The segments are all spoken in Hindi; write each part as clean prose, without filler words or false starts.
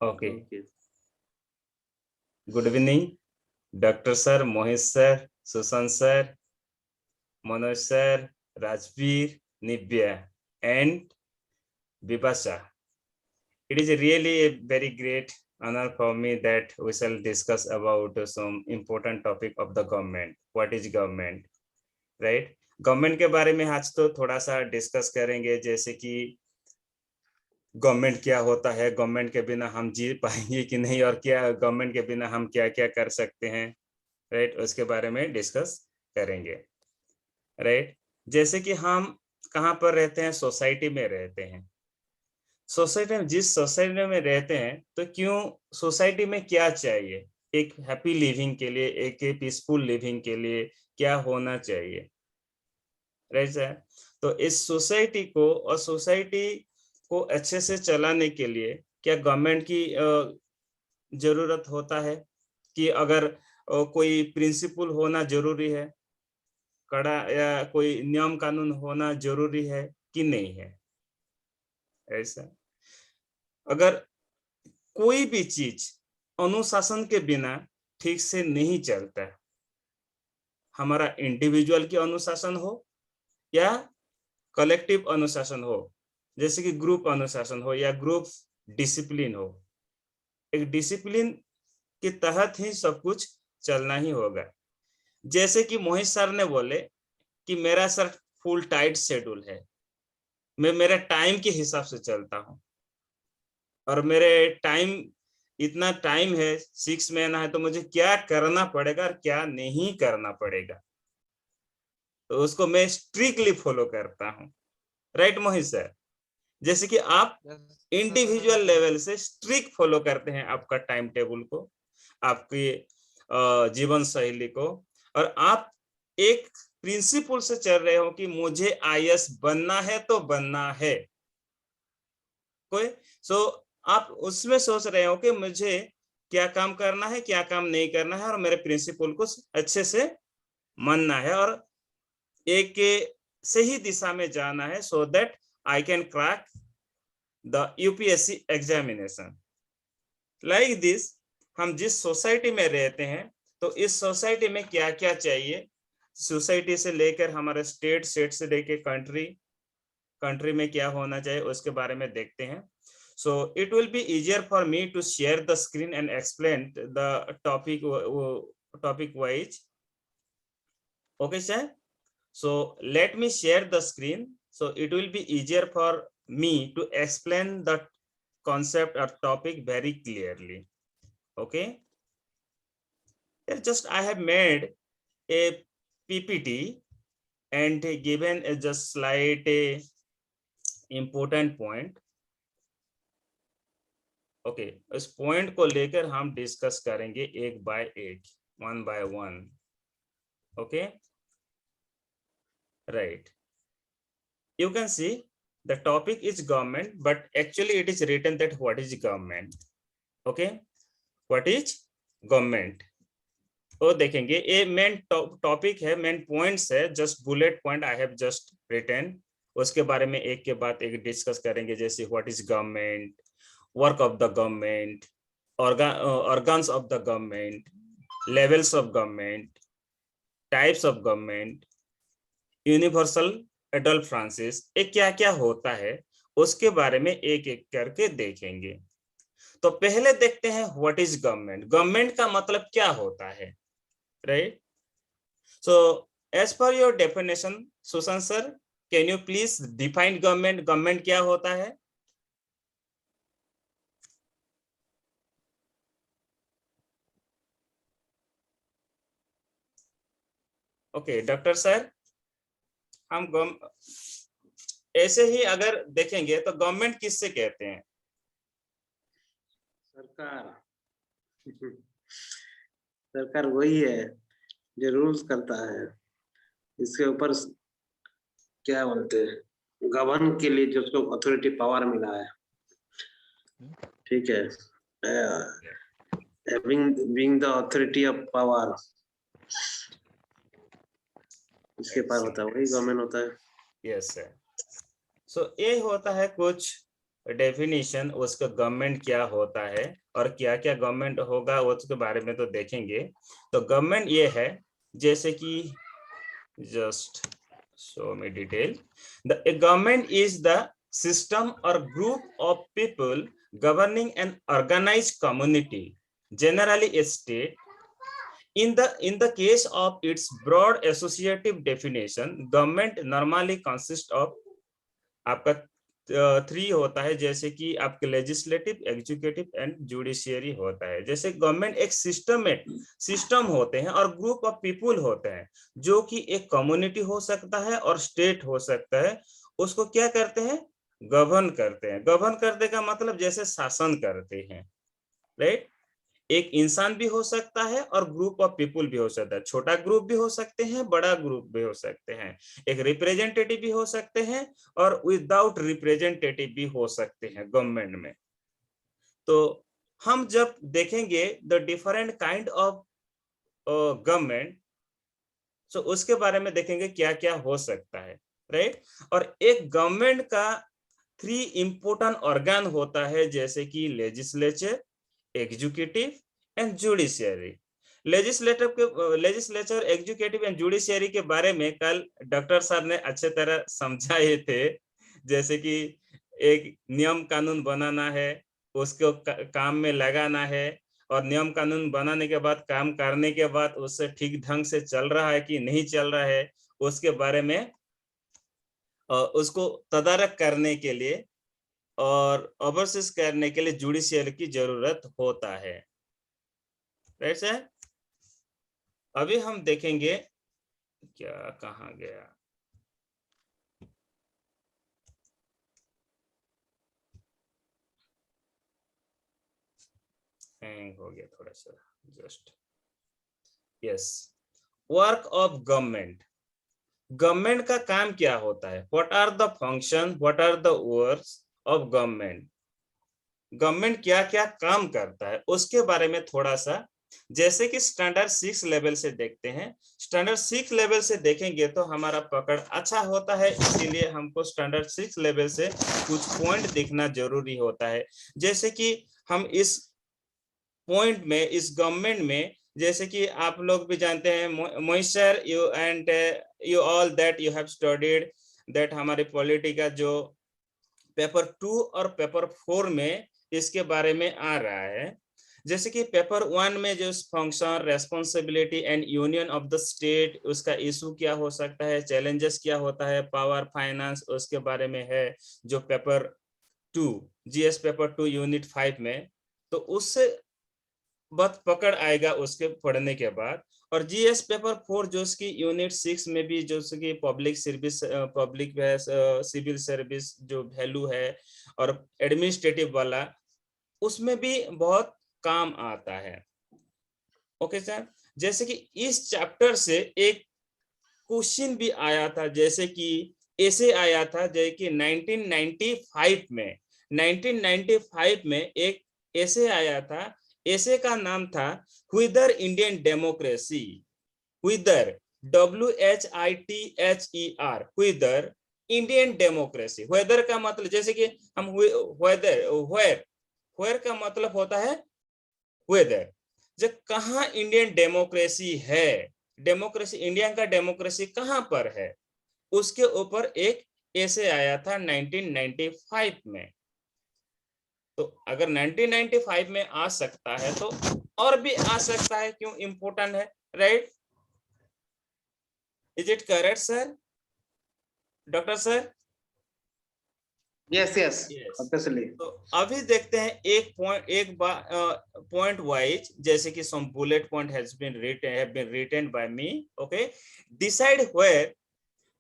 Okay, okay. Good evening doctor sir, Mohit sir, Sushant sir, Manoj sir, Rajveer, Nivya and Vipasha. It is really a very great honor for me that we shall discuss about some important topic of the government. What is government, right? Government के बारे में आज तो थोड़ा सा डिस्कस करेंगे, जैसे कि गवर्नमेंट क्या होता है, गवर्नमेंट के बिना हम जी पाएंगे कि नहीं, और क्या गवर्नमेंट के बिना हम क्या क्या कर सकते हैं, राइट? उसके बारे में डिस्कस करेंगे, राइट? जैसे कि हम कहाँ पर रहते हैं, सोसाइटी में रहते हैं। सोसाइटी में, जिस सोसाइटी में रहते हैं, तो क्यों सोसाइटी में क्या चाहिए एक हैप्पी लिविंग के लिए, एक पीसफुल लिविंग के लिए क्या होना चाहिए, राइट सर? तो इस सोसाइटी को और सोसाइटी को अच्छे से चलाने के लिए क्या गवर्नमेंट की जरूरत होता है, कि अगर कोई प्रिंसिपल होना जरूरी है, कड़ा या कोई नियम कानून होना जरूरी है कि नहीं है, ऐसा? अगर कोई भी चीज अनुशासन के बिना ठीक से नहीं चलता, हमारा इंडिविजुअल की अनुशासन हो या कलेक्टिव अनुशासन हो, जैसे कि ग्रुप अनुशासन हो या ग्रुप डिसिप्लिन हो, एक डिसिप्लिन के तहत ही सब कुछ चलना ही होगा। जैसे कि मोहित सर ने बोले कि मेरा सर फुल टाइट शेड्यूल है, मैं मेरे टाइम के हिसाब से चलता हूँ, और मेरे टाइम इतना टाइम है, 6 महीना है, तो मुझे क्या करना पड़ेगा और क्या नहीं करना पड़ेगा, तो उसको मैं स्ट्रिक्टली फॉलो करता हूँ, राइट मोहित सर? जैसे कि आप इंडिविजुअल लेवल से स्ट्रिक्ट फॉलो करते हैं आपका टाइम टेबल को, आपकी जीवन शैली को, और आप एक प्रिंसिपल से चल रहे हो कि मुझे आईएएस बनना है तो बनना है, कोई सो आप उसमें सोच रहे हो कि मुझे क्या काम करना है, क्या काम नहीं करना है, और मेरे प्रिंसिपल को अच्छे से मानना है और एक सही दिशा में जाना है, so that I can crack the UPSC examination. Like this, हम जिस सोसाइटी में रहते हैं, तो इस सोसाइटी में क्या क्या चाहिए, सोसाइटी से लेकर हमारे स्टेट, स्टेट से लेकर कंट्री, कंट्री में क्या होना चाहिए, उसके बारे में देखते हैं। So it will be easier for me to share the screen and explain the topic wise. Okay, sir. So let me share the screen. So it will be easier for me to explain the concept or topic very clearly. Okay. Here just I have made a PPT and given a just slight important point. Okay, इस पॉइंट को लेकर हम डिस्कस करेंगे एक बाय एक, one by one. Okay, right, you can see the topic is government, but actually it is written that what is government. Okay, what is government, तो देखेंगे ये मेन टॉपिक है, मेन पॉइंट्स है, just bullet point I have just written, उसके बारे में एक के बाद एक डिस्कस करेंगे, जैसे what is government, work of the government, organs of the government, levels of government, types of government, universal adult Francis, ये क्या क्या होता है, उसके बारे में एक एक करके देखेंगे। तो पहले देखते हैं व्हाट इज गवर्नमेंट, गवर्नमेंट का मतलब क्या होता है, right? So as per your definition, Sushant sir, can you please define government, government क्या होता है? ओके डॉक्टर सर, हम ऐसे ही अगर देखेंगे तो गवर्नमेंट किससे कहते हैं? सरकार। सरकार वही है जो रूल्स करता है, इसके ऊपर क्या बोलते हैं, गवर्न के लिए जो उसको अथॉरिटी पावर मिला है, ठीक है, being the authority of power, इसके पास होता है वही गवर्नमेंट होता है। Yes sir. सो ये होता है कुछ डेफिनेशन उसका गवर्नमेंट क्या होता है और क्या क्या गवर्नमेंट होगा उसके बारे में तो देखेंगे। तो गवर्नमेंट ये है, जैसे कि just show me detail. The government is the system or group of people governing an organized community, generally a state. In the case of its broad associative definition, government normally consists of आपका 3 होता है, जैसे कि आपके लेजिस्लेटिव, एग्जीक्यूटिव एंड जुडिशियरी होता है। जैसे गवर्नमेंट एक सिस्टम होते हैं और ग्रुप ऑफ पीपुल होते हैं, जो कि एक कम्युनिटी हो सकता है और स्टेट हो सकता है। उसको क्या करते हैं? गवर्न करते हैं। गवर्न करने का मतलब जैसे शासन करते हैं, राइट। एक इंसान भी हो सकता है और ग्रुप ऑफ पीपुल भी हो सकता है। छोटा ग्रुप भी हो सकते हैं, बड़ा ग्रुप भी हो सकते हैं। एक रिप्रेजेंटेटिव भी हो सकते हैं और विदाउट रिप्रेजेंटेटिव भी हो सकते हैं गवर्नमेंट में। तो हम जब देखेंगे the different kind of government, तो उसके बारे में देखेंगे क्या क्या हो सकता है, राइट। और एक गवर्नमेंट का 3 इंपोर्टेंट ऑर्गन होता है, जैसे कि legislature, executive and judiciary. Legislature, executive and judiciary के बारे में कल डॉक्टर साहब ने अच्छे तरह समझाए थे। जैसे कि एक नियम कानून बनाना है, उसको काम में लगाना है, और नियम कानून बनाने के बाद, काम करने के बाद उससे ठीक ढंग से चल रहा है कि नहीं चल रहा है, उसके बारे में उसको तदारक करने के लिए और ओवरसीज करने के लिए जुडिशियल की जरूरत होता है, राइट सर। अभी हम देखेंगे क्या, कहाँ गया, हैंग हो गया थोड़ा सा, just yes. Work of government. Government का काम क्या होता है? What are the function, what are the works of government. Government क्या क्या काम करता है उसके बारे में थोड़ा सा, जैसे कि स्टैंडर्ड 6 लेवल से देखते हैं। स्टैंडर्ड 6 लेवल से देखेंगे तो हमारा पकड़ अच्छा होता है, इसीलिए हमको स्टैंडर्ड 6 लेवल से कुछ पॉइंट देखना जरूरी होता है। जैसे कि हम इस पॉइंट में, इस गवर्नमेंट में, जैसे कि आप लोग भी जानते हैं, moisture you and you all that you have studied that, हमारे पॉलिटी का जो पेपर 2 और पेपर 4 में इसके बारे में आ रहा है। जैसे कि पेपर 1 में जो function, responsibility and union of the state, उसका इशू क्या हो सकता है, चैलेंजेस क्या होता है, पावर, फाइनेंस, उसके बारे में है। जो पेपर 2, जीएस पेपर 2 यूनिट 5 में, तो उससे बहुत पकड़ आएगा उसके पढ़ने के बाद। और जीएस पेपर 4 जो उसकी यूनिट 6 में भी, जो कि public service, public civil service जो वैल्यू है और एडमिनिस्ट्रेटिव वाला, उसमें भी बहुत काम आता है। Okay sir. जैसे कि इस चैप्टर से एक क्वेश्चन भी आया था, जैसे कि ऐसे आया था, जैसे कि 1995 में एक ऐसे आया था। ऐसे का नाम था whither Indian democracy, whither, WHITHER, whither Indian democracy. Whether का मतलब, जैसे कि हम वेदर, वेयर का मतलब होता है वेदर, जब कहाँ इंडियन डेमोक्रेसी है, डेमोक्रेसी, इंडिया का डेमोक्रेसी कहाँ पर है, उसके ऊपर एक ऐसे आया था 1995 में। तो अगर 1995 में आ सकता है तो और भी आ सकता है, क्यों? इंपोर्टेंट है, right. Is it correct sir, doctor sir? Yes yes, obviously. तो अभी देखते हैं एक पॉइंट वाइज, जैसे कि some bullet point have been written by me. Okay, decide where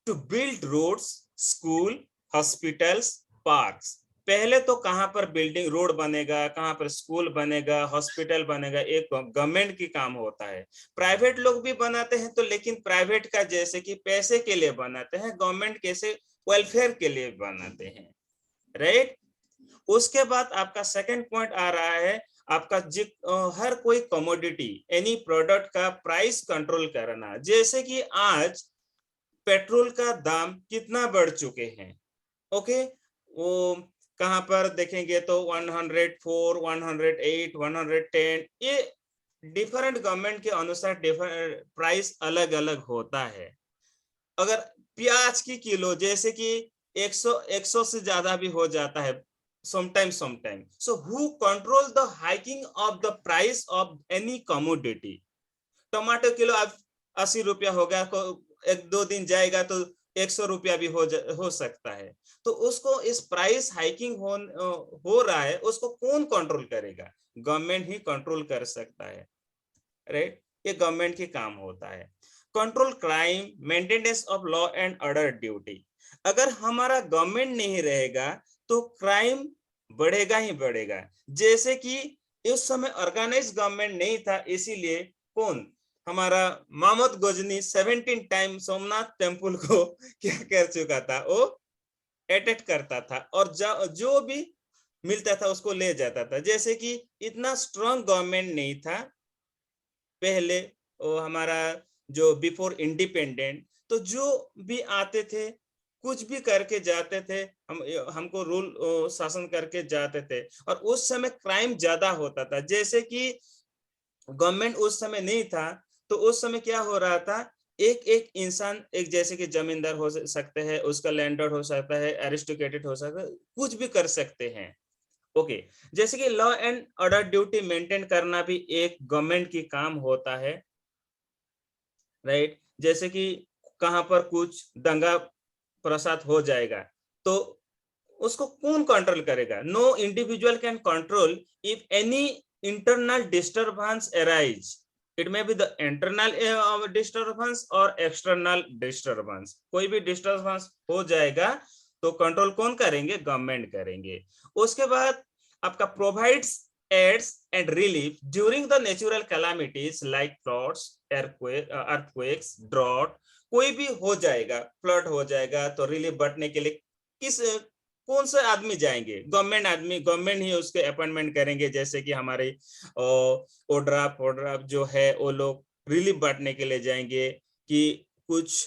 to build roads, school, hospitals, parks. पहले तो कहां पर बिल्डिंग, रोड बनेगा, कहां पर स्कूल बनेगा, हॉस्पिटल बनेगा, एक गवर्नमेंट की काम होता है। प्राइवेट लोग भी बनाते हैं तो, लेकिन प्राइवेट का जैसे कि पैसे के लिए बनाते हैं, गवर्नमेंट कैसे वेलफेयर के लिए बनाते हैं, राइट। उसके बाद आपका सेकंड पॉइंट आ रहा है आपका हर कोई कमोडिटी, एनी प्रोडक्ट का प्राइस कंट्रोल करना। जैसे कि आज पेट्रोल का दाम कितना बढ़ चुके हैं, ओके, वो कहां पर देखेंगे तो 104, 108, 110, ये डिफरेंट गवर्नमेंट के अनुसार डिफरेंट प्राइस अलग अलग होता है। अगर प्याज की किलो जैसे कि 100 से ज्यादा भी हो जाता है sometime. So who control the hiking of the price of any commodity? टमाटर किलो अब 80 रुपया हो गया, एक दो दिन जाएगा तो 100 रुपया भी हो सकता है। तो उसको इस प्राइस हाइकिंग हो रहा है, उसको कौन कंट्रोल करेगा? गवर्नमेंट ही कंट्रोल कर सकता है, राइट? ये गवर्नमेंट की काम होता है। Control crime, maintenance of law and order duty. अगर हमारा गवर्नमेंट नहीं रहेगा तो क्राइम बढ़ेगा ही बढ़ेगा। जैसे कि इस समय ऑर्गेनाइज गवर्नमेंट नहीं था, इसीलिए कौन, हमारा मोहम्मद गजनी 17 टाइम सोमनाथ टेम्पल को क्या कर चुका था, वो अटैक करता था और जो भी मिलता था उसको ले जाता था। जैसे कि इतना स्ट्रांग गवर्नमेंट नहीं था पहले, वो हमारा जो बिफोर इंडिपेंडेंट, तो जो भी आते थे कुछ भी करके जाते थे, हमको रूल शासन करके जाते थे। और उस समय क्राइम ज्यादा होता था। जैसे कि गवर्नमेंट उस समय नहीं था, तो उस समय क्या हो रहा था, एक एक इंसान, एक जैसे कि जमींदार हो सकते हैं, उसका लैंडलॉर्ड हो सकता है, एरिस्टोक्रेटेड हो सकता है, कुछ भी कर सकते हैं। ओके, जैसे कि law and order duty maintain करना भी एक गवर्नमेंट की काम होता है, राइट? जैसे कि कहां पर कुछ दंगा प्रसाद हो जाएगा तो उसको कौन कंट्रोल करेगा? No individual can control if any internal disturbance arise. It may be the internal disturbance और एक्सटर्नल डिस्टर्बेंस। कोई भी डिस्टर्बेंस हो जाएगा तो कंट्रोल कौन करेंगे? गवर्नमेंट करेंगे। उसके बाद आपका provides aids and relief during the natural calamities like floods, earthquakes, drought. कोई भी हो जाएगा, फ्लड हो जाएगा तो रिलीफ बटने के लिए किस कौन से आदमी जाएंगे? गवर्नमेंट आदमी, गवर्नमेंट ही उसके अपॉइंटमेंट करेंगे। जैसे कि हमारे ओड्राफ जो है वो लोग रिलीफ बांटने के लिए जाएंगे, कि कुछ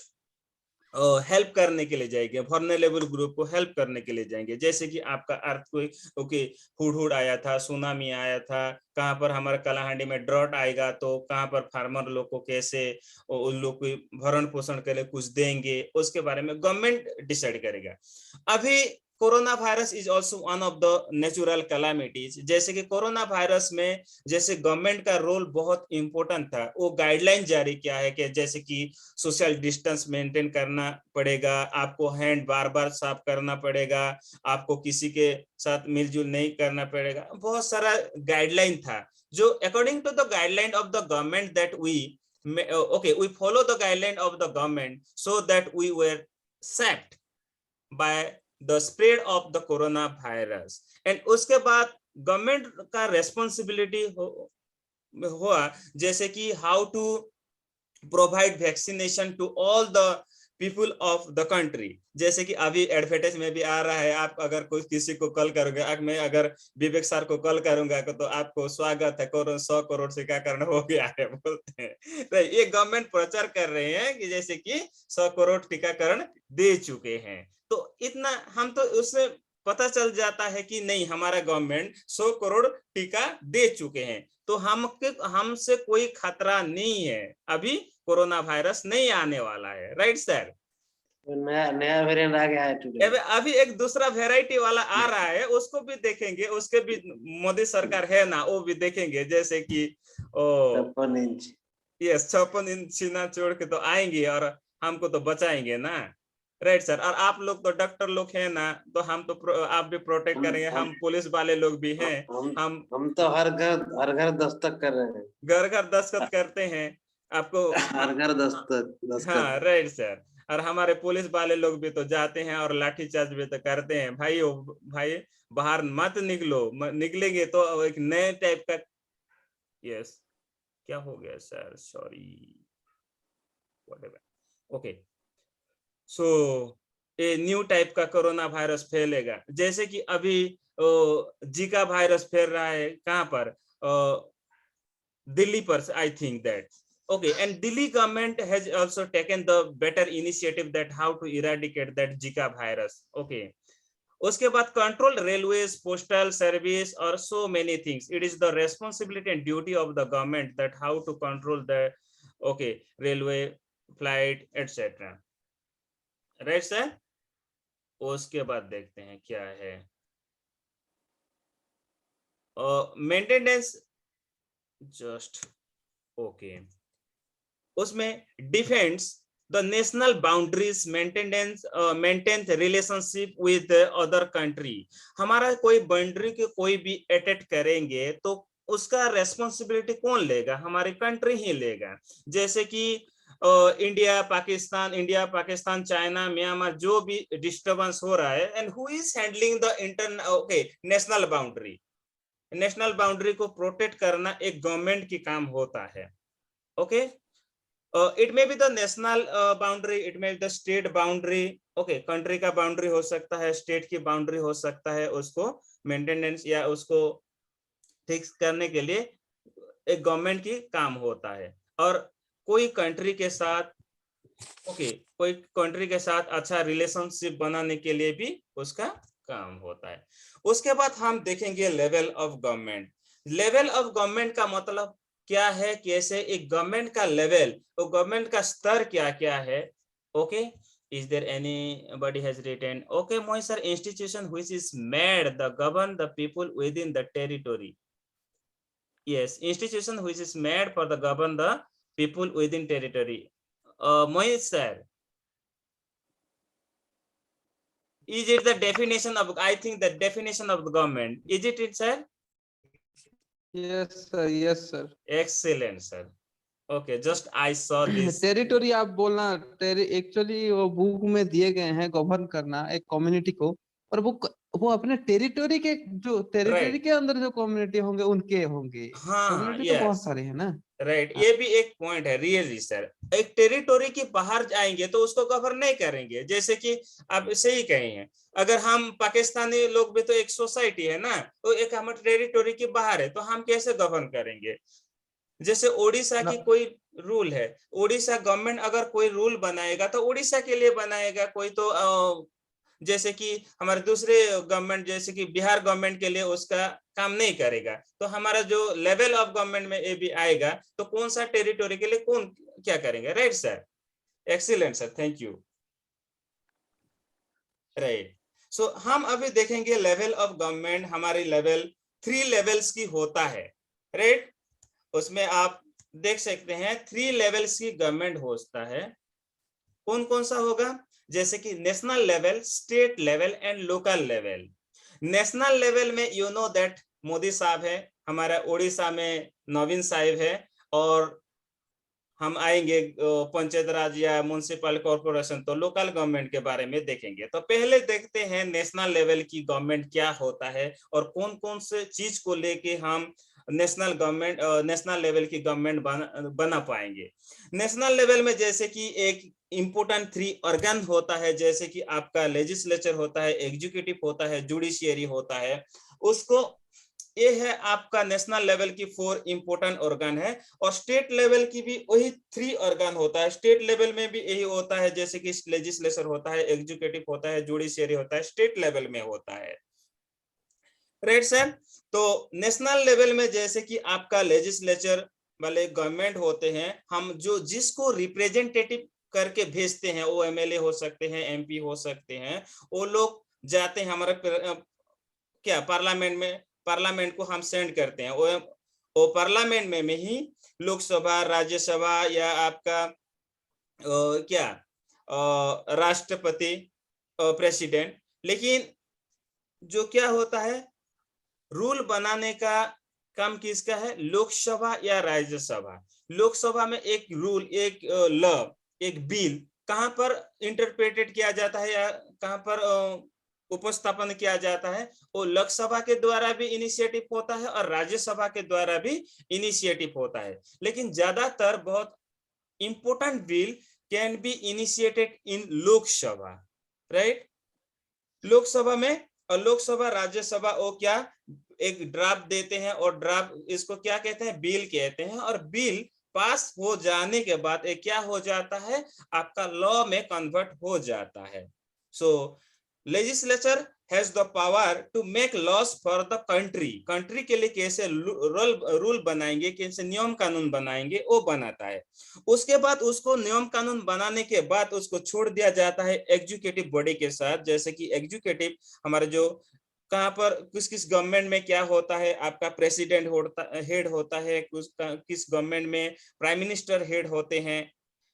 हेल्प करने के लिए जाएंगे, वल्नरेबल ग्रुप को हेल्प करने के लिए जाएंगे। जैसे कि आपका अर्थक्वेक, ओके, हुडहुड आया था, सुनामी आया था, कहां पर हमारे कलाहांडी में ड्रॉट आएगा तो कहां पर फार्मर लोग को कैसे उन लोग को भरण पोषण के लिए कुछ देंगे, उसके बारे में गवर्नमेंट डिसाइड करेगा। अभी corona virus is also one of the natural calamities. जैसे कि कोरोना वायरस में जैसे गवर्नमेंट का रोल बहुत इंपॉर्टेंट था, वो गाइडलाइन जारी किया है कि जैसे कि सोशल डिस्टेंस मेंटेन करना पड़ेगा, आपको हैंड बार बार साफ करना पड़ेगा, आपको किसी के साथ मिलजुल नहीं करना पड़ेगा। बहुत सारा गाइडलाइन था जो according to the guideline of the government that we follow the guideline of the government so that we were saved by the spread of the coronavirus. And उसके बाद गवर्नमेंट का रेस्पॉन्सिबिलिटी हुआ, जैसे कि how to provide vaccination to all the people of the country. जैसे कि अभी एडवर्टाइज में भी आ रहा है, आप अगर कोई किसी को कॉल करोगे, मैं अगर विवेक सर को कॉल करूंगा तो आपको स्वागत है, 100 करोड़ टीकाकरण हो गया है बोलते हैं। तो ये गवर्नमेंट प्रचार कर रहे हैं कि जैसे कि 100 करोड़ टीकाकरण दे चुके हैं। तो इतना हम तो उससे पता चल जाता है कि नहीं, हमारा गवर्नमेंट 100 करोड़ टीका दे चुके हैं, तो हमसे कोई खतरा नहीं है, अभी कोरोना वायरस नहीं आने वाला है, राइट सर? नया वेरिएंट आ गया है टुडे। अभी एक दूसरा वेराइटी वाला आ रहा है, उसको भी देखेंगे, उसके भी मोदी सरकार है ना, वो भी देखेंगे। जैसे कि 56 इंच, यस, 56 इंच सीना छोड़ के तो आएंगे और हमको तो बचाएंगे ना, राइट सर? और आप लोग तो डॉक्टर लोग हैं ना, तो हम तो आप भी प्रोटेक्ट करेंगे, हम पुलिस वाले लोग भी हैं, हम तो हर घर दस्तक कर रहे हैं, घर घर दस्तखत करते हैं आपको। हर घर दस्तक। हाँ राइट सर। और हमारे पुलिस वाले लोग भी तो जाते हैं और लाठीचार्ज भी तो करते हैं। भाई बाहर मत निकलो, निकलेंगे तो एक नए टाइप का, यस, क्या हो गया सर, सॉरी, व्हाटएवर, ओके। सो ये न्यू टाइप का कोरोना वायरस फैलेगा। जैसे कि अभी जीका वायरस फैल रहा है, कहां पर? दिल्ली पर, आई think that, okay, and Delhi government has also taken the better initiative that how to eradicate that Zika virus, okay. उसके बाद कंट्रोल रेलवेज, पोस्टल सर्विस और so many things. It is the responsibility and duty of the government that how to control the okay railway, flight etcetera. Right sir. उसके बाद देखते हैं क्या है मेंटेनेंस. Just okay. उसमें defence the national boundaries, maintain relationship with other country. हमारा कोई बाउंड्री के कोई भी अटैक करेंगे तो उसका रेस्पॉन्सिबिलिटी कौन लेगा? हमारी कंट्री ही लेगा. जैसे कि इंडिया पाकिस्तान, चाइना, म्यांमार, जो भी डिस्टर्बेंस हो रहा है, and who is handling the internal okay national boundary. National boundary को प्रोटेक्ट करना एक गवर्नमेंट की काम होता है. Okay. It may be the national boundary, it may be the state boundary. Okay, country का बाउंड्री हो सकता है, स्टेट की बाउंड्री हो सकता है. उसको मेंटेनेंस या उसको फिक्स करने के लिए एक गवर्नमेंट की काम होता है. और कोई कंट्री के साथ कोई कंट्री के साथ अच्छा रिलेशनशिप बनाने के लिए भी उसका काम होता है. उसके बाद हम देखेंगे level of government. Level of government का मतलब क्या है, कैसे एक गवर्नमेंट का लेवल, तो गवर्नमेंट का स्तर क्या क्या है. Okay. Is there anybody has written? Okay Mohit sir. Institution which is made the govern the people within the territory. Yes, institution which is made for the govern the people within territory. Mohit sir, is it the definition of, I think the definition of the government, is it sir? Yes sir, yes sir. Excellent sir. Okay, just I saw this. Territory आप बोलना, एक्चुअली वो बुक में दिए गए हैं गवर्न करना एक कम्युनिटी को, और वो अपने टेरिटोरी के जो टेरिटरी के अंदर जो कम्युनिटी होंगे उनके होंगे. हाँ, कम्युनिटी तो बहुत सारे हैं ना. राइट. ये भी एक पॉइंट है रियली सर. एक टेरिटोरी के बाहर जाएंगे तो उसको गवर्न नहीं करेंगे. जैसे कि आप सही कहे हैं, अगर हम पाकिस्तानी लोग भी तो एक सोसाइटी है ना, तो एक हमारे टेरिटोरी के बाहर है, तो हम कैसे गवर्न करेंगे? जैसे ओडिशा की कोई रूल है, ओडिशा गवर्नमेंट अगर कोई रूल बनाएगा तो ओडिशा के लिए बनाएगा. कोई तो जैसे कि हमारे दूसरे गवर्नमेंट, जैसे कि बिहार गवर्नमेंट के लिए उसका काम नहीं करेगा. तो हमारा जो लेवल ऑफ गवर्नमेंट में ये भी आएगा, तो कौन सा टेरिटोरी के लिए कौन क्या करेंगे. Right sir. Excellent sir, thank you. Right. So हम अभी देखेंगे लेवल ऑफ गवर्नमेंट. हमारी लेवल 3 लेवल्स की होता है. राइट. उसमें आप देख सकते हैं 3 लेवल्स की गवर्नमेंट होता है. कौन कौन सा होगा? जैसे कि national level, state level and local level. National level में यू नो दैट मोदी साहब है, हमारा उड़ीसा में नवीन साहब है, और हम आएंगे पंचायत राज या म्युनिसिपल कॉर्पोरेशन. तो लोकल गवर्नमेंट के बारे में देखेंगे. तो पहले देखते हैं नेशनल लेवल की गवर्नमेंट क्या होता है और कौन कौन से चीज को लेके हम नेशनल लेवल की गवर्नमेंट बना पाएंगे. नेशनल लेवल में जैसे कि एक इंपोर्टेंट 3 ऑर्गन होता है, जैसे कि आपका लेजिस्लेचर होता है, एग्जीक्यूटिव होता है, जुडिशियरी होता है. उसको ये है आपका नेशनल लेवल की 4 इंपोर्टेंट ऑर्गन है. और स्टेट लेवल की भी वही 3 ऑर्गन होता है. स्टेट लेवल में भी यही होता है, जैसे कि लेजिस्लेचर होता है, एग्जीक्यूटिव होता है, जुडिशियरी होता है, स्टेट लेवल में होता है. Right sir. तो नेशनल लेवल में जैसे कि आपका लेजिस्लेचर वाले गवर्नमेंट होते हैं, हम जो जिसको रिप्रेजेंटेटिव करके भेजते हैं, वो एमएलए हो सकते हैं, एमपी हो सकते हैं, वो लोग जाते हैं हमारे क्या पार्लियामेंट को हम सेंड करते हैं. वो पार्लियामेंट में ही लोकसभा, राज्यसभा या आपका क्या राष्ट्रपति, प्रेसिडेंट. लेकिन जो क्या होता है, रूल बनाने का काम किसका है? लोकसभा या राज्यसभा. लोकसभा में एक रूल, एक लॉ, एक बिल कहां पर इंटरप्रेटेड किया जाता है या कहां पर उपस्थापन किया जाता है, वो लोकसभा के द्वारा भी इनिशिएटिव होता है और राज्यसभा के द्वारा भी इनिशिएटिव होता है. लेकिन ज्यादातर बहुत important bill can be initiated in Lok Sabha. Right. Lok Sabha में, और लोकसभा राज्यसभा वो क्या एक ड्राफ्ट देते हैं, और ड्राफ्ट इसको क्या कहते हैं? बिल कहते हैं. और बिल पास हो जाने के बाद एक क्या हो जाता है? आपका लॉ में कन्वर्ट हो जाता है. So legislature has the power to make laws for the country, country के लिए कैसे रूल बनाएंगे, कैसे नियम कानून बनाएंगे, वो बनाता है। उसके बाद उसको नियम कानून बनाने के बाद उसको छोड़ दिया जाता है एग्जीक्यूटिव बॉडी के साथ। जैसे कि एग्जीक्यूटिव हमारे जो कहाँ पर किस गवर्नमेंट में क्या होता है, आपका प्रेसिडेंट हेड होता है, किस गवर्नमेंट में प्राइम मिनिस्टर हेड होते हैं,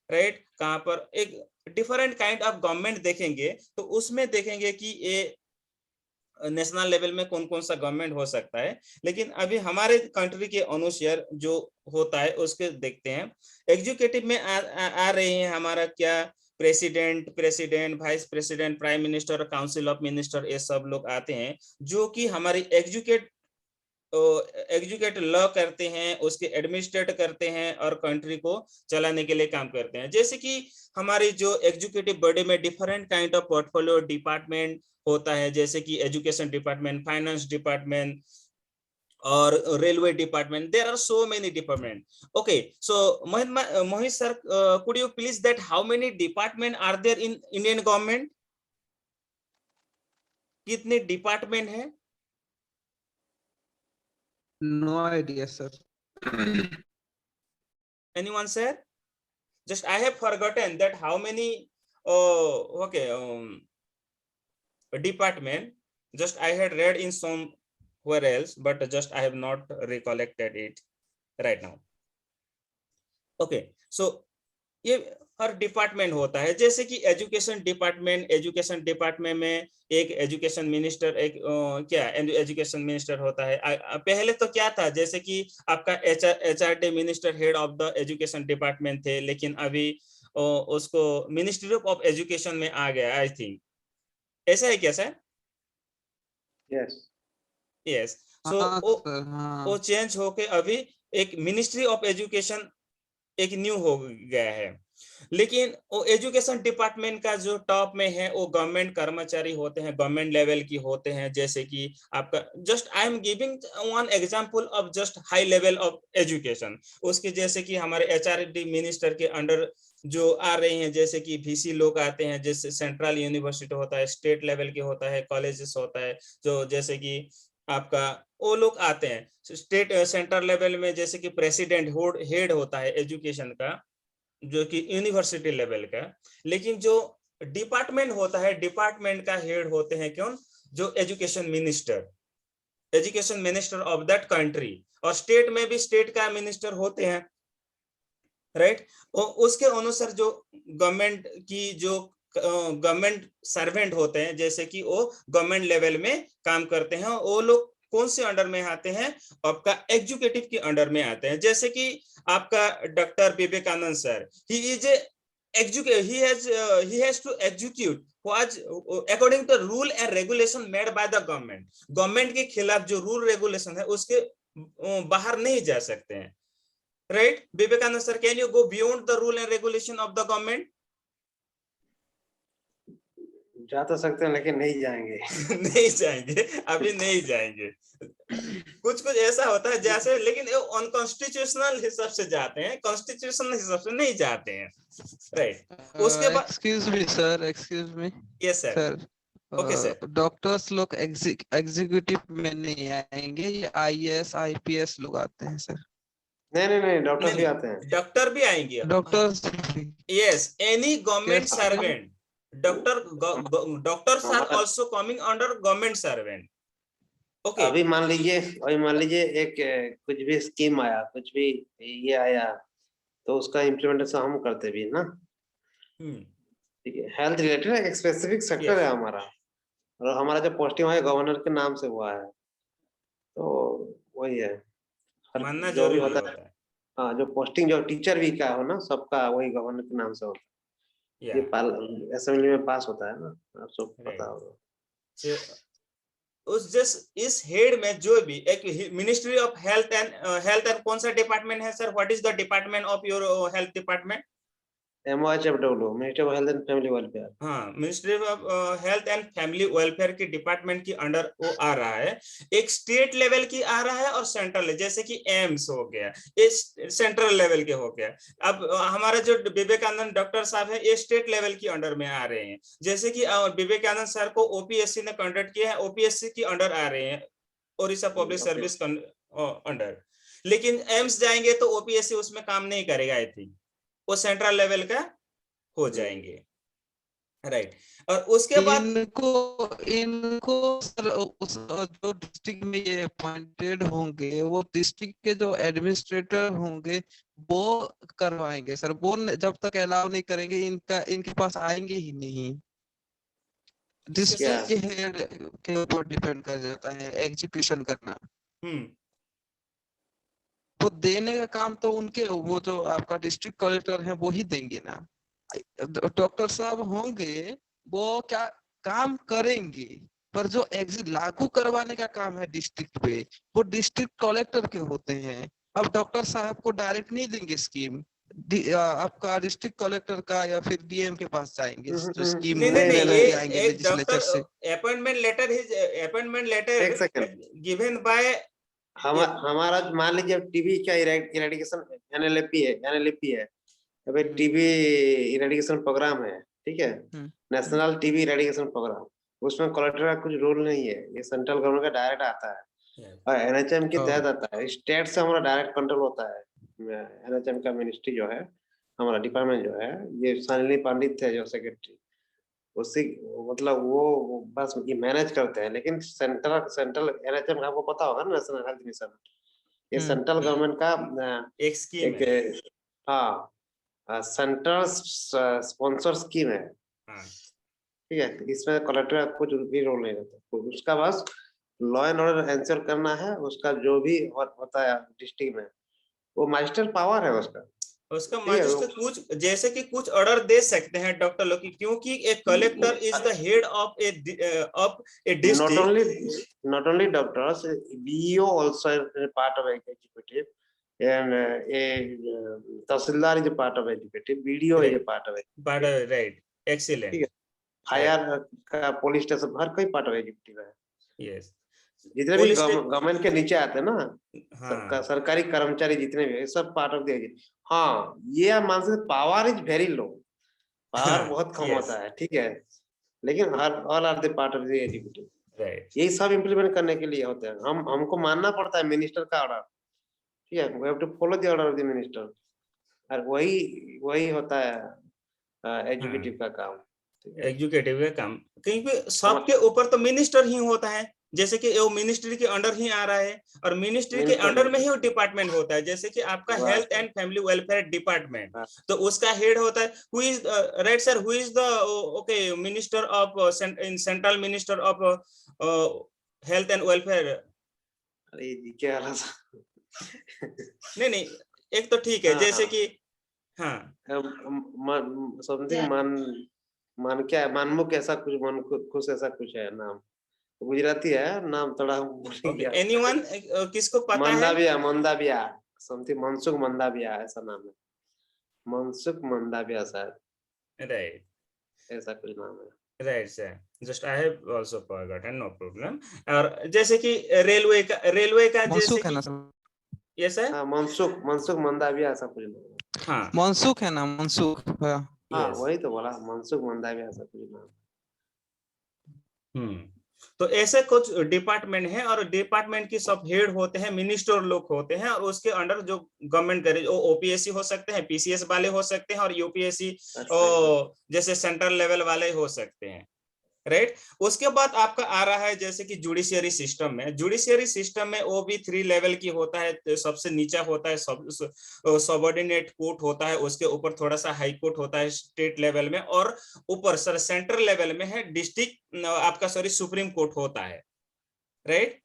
राइट। कहाँ पर एक डिफरेंट काइंड ऑफ गवर्नमेंट देखेंगे तो उसमें देखेंगे कि ये नेशनल लेवल में कौन कौन सा गवर्नमेंट हो सकता है। लेकिन अभी हमारे कंट्री के अनुसार जो होता है उसके देखते हैं। एग्जीक्यूटिव में आ रहे हैं हमारा क्या, president, vice president, prime minister, council of minister, ये सब लोग आते हैं जो कि हमारी एग्जीक्यूट लॉ करते हैं, उसके एडमिनिस्ट्रेट करते हैं और कंट्री को चलाने के लिए काम करते हैं। जैसे कि हमारी जो एग्जीक्यूटिव बॉडी में different kind of portfolio department होता है, जैसे कि एजुकेशन डिपार्टमेंट, फाइनेंस डिपार्टमेंट और railway department. There are so many department. Okay, so Mohit sir, could you please that how many department are there in Indian government? कितने डिपार्टमेंट है? No idea, sir. Anyone, sir? Just I have forgotten that how many department. Just I had read in somewhere else, but just I have not recollected it right now. Okay, so ये हर डिपार्टमेंट होता है। जैसे कि एजुकेशन डिपार्टमेंट में एक एजुकेशन मिनिस्टर, एक एजुकेशन मिनिस्टर होता है। पहले तो क्या था, जैसे कि आपका HRD minister head of the education department थे, लेकिन अभी उसको मिनिस्ट्री ऑफ एजुकेशन में आ गया, आई थिंक। ऐसा है क्या सर? यस। सो वो चेंज होके अभी एक मिनिस्ट्री ऑफ एजुकेशन एक न्यू हो गया है। लेकिन वो एजुकेशन डिपार्टमेंट का जो टॉप में है वो गवर्नमेंट कर्मचारी होते हैं, गवर्नमेंट लेवल की होते हैं। जैसे कि आपका just I am giving one example of just high level of education. उसके जैसे कि हमारे HRD मिनिस्टर के अंडर जो आ रहे हैं, जैसे कि VC लोग आते हैं, जैसे सेंट्रल यूनिवर्सिटी होता है, स्टेट लेवल के होता है, कॉलेजेस होता है, जो जैसे कि आपका वो लोग आते हैं। स्टेट सेंट्रल लेवल में जैसे कि प्रेसिडेंट हेड होता है एजुकेशन का, जो कि यूनिवर्सिटी लेवल का। लेकिन जो डिपार्टमेंट होता है, डिपार्टमेंट का हेड होते हैं कौन? जो education minister of that country. और स्टेट में भी स्टेट का मिनिस्टर होते हैं, राइट। उसके अनुसार जो गवर्नमेंट की जो गवर्नमेंट सर्वेंट होते हैं, जैसे कि वो गवर्नमेंट लेवल में काम करते हैं, वो लोग कौन से अंडर में आते हैं? आपका एग्जीक्यूटिव के अंडर में आते हैं। जैसे कि आपका doctor Vivekanand sir, he has to execute was according to rule and regulation made by the government. Government के खिलाफ जो रूल रेगुलेशन है उसके बाहर नहीं जा सकते हैं, right. Vivekanand sir, can you go beyond the rule and regulation of the government? जा तो सकते हैं लेकिन नहीं जाएंगे। नहीं जाएंगे, अभी नहीं जाएंगे। कुछ ऐसा होता है जैसे, लेकिन अनकॉन्स्टिट्यूशनल हिसाब से जाते हैं, कॉन्स्टिट्यूशनल हिसाब से नहीं जाते हैं, राइट। उसके बाद excuse me. Yes sir. Okay sir. Doctors लोग एग्जीक्यूटिव में नहीं आएंगे, ये IAS IPS लोग आते हैं सर। नहीं, डॉक्टर भी आते हैं। डॉक्टर भी आएंगे, doctors. Yes, any government servant. Doctors are also coming under government servant. Okay, अभी मान लीजिए एक कुछ भी स्कीम आया, कुछ भी ये आया, तो उसका इम्प्लीमेंटेशन हम करते भी ना। ठीक है, हेल्थ रिलेटेड एक स्पेसिफिक सेक्टर है हमारा, और हमारा जो पोस्टिंग है गवर्नर के नाम से हुआ है, तो वही है। मानना जो भी जरूरी होता है, हाँ, जो पोस्टिंग जो टीचर भी का हो ना, सबका वही गवर्नर के नाम से होता है। ये असेंबली में पास होता है ना, आप सब पता होगा। इस हेड में जो भी एक मिनिस्ट्री ऑफ हेल्थ एंड कौन सा डिपार्टमेंट है sir? What is the department of your health department? MOHFW, ministry of health and family welfare. हाँ, ministry of health and family welfare के डिपार्टमेंट के अंडर वो आ रहा है। एक स्टेट लेवल की आ रहा है और सेंट्रल, जैसे कि एम्स हो गया, ये सेंट्रल लेवल के हो गया। अब हमारा जो विवेकानंद डॉक्टर साहब है, ये स्टेट लेवल के अंडर में आ रहे हैं। जैसे कि विवेकानंद सर को ओपीएससी ने कंडक्ट किया है, ओपीएससी के अंडर आ रहे हैं, ओडिशा पब्लिक सर्विस अंडर। लेकिन एम्स जाएंगे तो ओपीएससी उसमें काम नहीं करेगा, आई थिंक वो सेंट्रल लेवल का हो जाएंगे, राइट। और उसके बाद इनको सर उस जो डिस्ट्रिक्ट में ये अपॉइंटेड होंगे, वो डिस्ट्रिक्ट के जो एडमिनिस्ट्रेटर होंगे वो करवाएंगे सर। वो जब तक अलाउ नहीं करेंगे, इनके पास आएंगे ही नहीं। डिस्ट्रिक्ट के हेड के ऊपर डिपेंड कर जाता है एग्जीक्यूशन करना। तो देने का काम तो उनके, वो जो आपका डिस्ट्रिक्ट कलेक्टर है वो ही देंगे ना। डॉक्टर साहब होंगे वो क्या काम करेंगे, पर जो एग्जिट लागू करवाने का काम है डिस्ट्रिक्ट पे, वो डिस्ट्रिक्ट कलेक्टर के होते हैं। अब डॉक्टर साहब को डायरेक्ट नहीं देंगे स्कीम, आपका डिस्ट्रिक्ट कलेक्टर का या फिर डीएम के पास जाएंगे जो स्कीम नहीं, आएंगे लेजिस्लेचर से। अपॉइंटमेंट लेटर गिवन बाय हमारा मान लीजिए टीबी का इरेडिकेशन एनएलपी है, अभी टीबी इरेडिकेशन प्रोग्राम है, ठीक है, नेशनल टीबी इरेडिकेशन प्रोग्राम। उसमें कलेक्टर का कुछ रोल नहीं है, ये सेंट्रल गवर्नमेंट का डायरेक्ट आता है और एनएचएम के तहत आता है। स्टेट से हमारा डायरेक्ट कंट्रोल होता है। एनएचएम का मिनिस्ट्री जो है, हमारा डिपार्टमेंट जो है, ये शालिनी पंडित थे जो सेक्रेटरी, उसी मतलब वो बस ये मैनेज करते हैं। लेकिन सेंट्रल एनएचएम आपको पता होगा ना, नेशनल हेल्थ मिशन, ये सेंट्रल गवर्नमेंट का एक स्कीम है। हाँ, सेंट्रल स्पॉन्सर स्कीम है, ठीक है। इसमें कलेक्टर का कुछ भी रोल नहीं रहता, उसका बस लॉ एंड ऑर्डर एंश्योर करना है। उसका जो भी होता है डिस्ट्रिक्ट में, वो मास्टर पावर है उसका माजिस्ट्रेट कुछ जैसे कि कुछ ऑर्डर दे सकते हैं डॉक्टर लोग की, क्योंकि एक collector is the head of A district. Not only doctors, BEO also part of executive, and a tehsildar is a part of executive, BDO is a part of executive, right, excellent, ठीक है। फायर का पुलिस स्टेशन हर कोई पार्ट ऑफ एग्जीक्यूटिव है। यस, जितने भी गवर्नमेंट के नीचे आते हैं ना, सरकारी कर्मचारी जितने भी, सब पार्ट ऑफ द। हाँ, ये आप मान सकते, power is very low, power बहुत कम होता है, ठीक है, लेकिन all are the part of the executive, right. ये सब इम्प्लीमेंट करने के लिए होते हैं। हमको मानना पड़ता है मिनिस्टर का ऑर्डर, ठीक है, we have to follow the order of the minister, और वही होता है एग्जीक्यूटिव का काम, एग्जीक्यूटिव का काम। क्योंकि सबके ऊपर तो मिनिस्टर ही होता है, जैसे कि वो मिनिस्ट्री के अंडर ही आ रहा है, और मिनिस्ट्री के अंडर में ही वो डिपार्टमेंट होता है। जैसे कि आपका health and family welfare department, तो उसका हेड होता है who is right sir, who is the okay minister of in central minister of health and welfare. अरे जी क्या नहीं, एक तो ठीक है, जैसे कि हाँ समथिंग मन क्या है, मनमुख ऐसा कुछ, मन खुश ऐसा कुछ है नाम, गुजराती है नाम, थोड़ा एनीवन किसको पता है? मंदाविया समथिंग, मनसुख मंदाविया ऐसा नाम है, मनसुख मंदाविया शायद, राइट, ऐसा कुछ नाम है, right sir, just I have also forgotten, no problem. और जैसे कि रेलवे का जैसे कि यस सर, हाँ, मनसुख मंदाविया ऐसा कुछ नाम है। हाँ, मनसुख है ना, मनसुख, हाँ वही तो बोला, मनसुख मंदाविया ऐसा कुछ नाम। तो ऐसे कुछ डिपार्टमेंट है, और डिपार्टमेंट की सब हेड होते हैं, मिनिस्टर लोग होते हैं, और उसके अंडर जो गवर्नमेंट करे, ओपीएससी हो सकते हैं, पीसीएस वाले हो सकते हैं, और यूपीएससी जैसे सेंट्रल लेवल वाले हो सकते हैं, राइट। उसके बाद आपका आ रहा है जैसे कि जुडिशियरी सिस्टम में। जुडिशियरी सिस्टम में वो भी 3 लेवल की होता है। तो सबसे नीचा होता है सबऑर्डिनेट कोर्ट होता है, उसके ऊपर थोड़ा सा हाई कोर्ट होता है स्टेट लेवल में, और ऊपर सर सेंट्रल लेवल में है डिस्ट्रिक्ट आपका सुप्रीम कोर्ट होता है, राइट।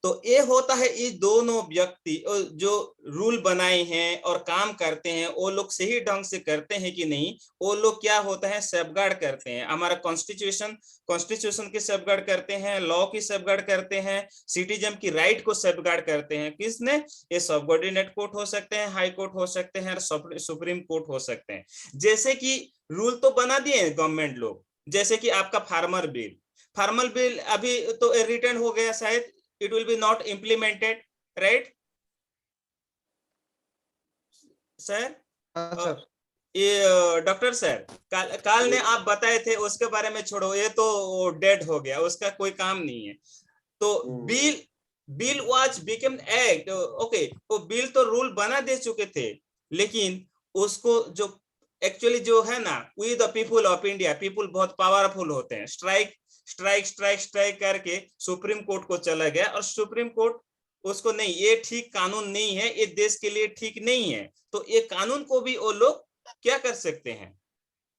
तो ये होता है ये दोनों व्यक्ति जो रूल बनाए हैं और काम करते हैं वो लोग सही ढंग से करते हैं कि नहीं, वो लोग क्या होता है सेफगार्ड करते हैं, हमारा कॉन्स्टिट्यूशन की सेफगार्ड करते हैं, लॉ की सेफगार्ड करते हैं, सिटीजन की राइट को सेफगार्ड करते हैं। किसने? ये सबऑर्डिनेट कोर्ट हो सकते हैं, हाई कोर्ट हो सकते हैं और सुप्रीम कोर्ट हो सकते हैं। जैसे कि रूल तो बना दिए गवर्नमेंट लोग, जैसे कि आपका फार्मर बिल अभी तो रिटर्न हो गया, शायद it will be not implemented, right sir? Sir ये डॉक्टर सर काल ने आप बताए थे उसके बारे में छोड़ो, ये तो डेड हो गया, उसका कोई काम नहीं है। तो bill was become act, okay, वो बिल तो रूल बना दे चुके थे, लेकिन उसको जो एक्चुअली जो है ना, we the people of India, people बहुत पावरफुल होते हैं, स्ट्राइक करके सुप्रीम कोर्ट को चला गया और सुप्रीम कोर्ट उसको नहीं, ये ठीक कानून नहीं है, ये देश के लिए ठीक नहीं है, तो ये कानून को भी वो लोग क्या कर सकते हैं,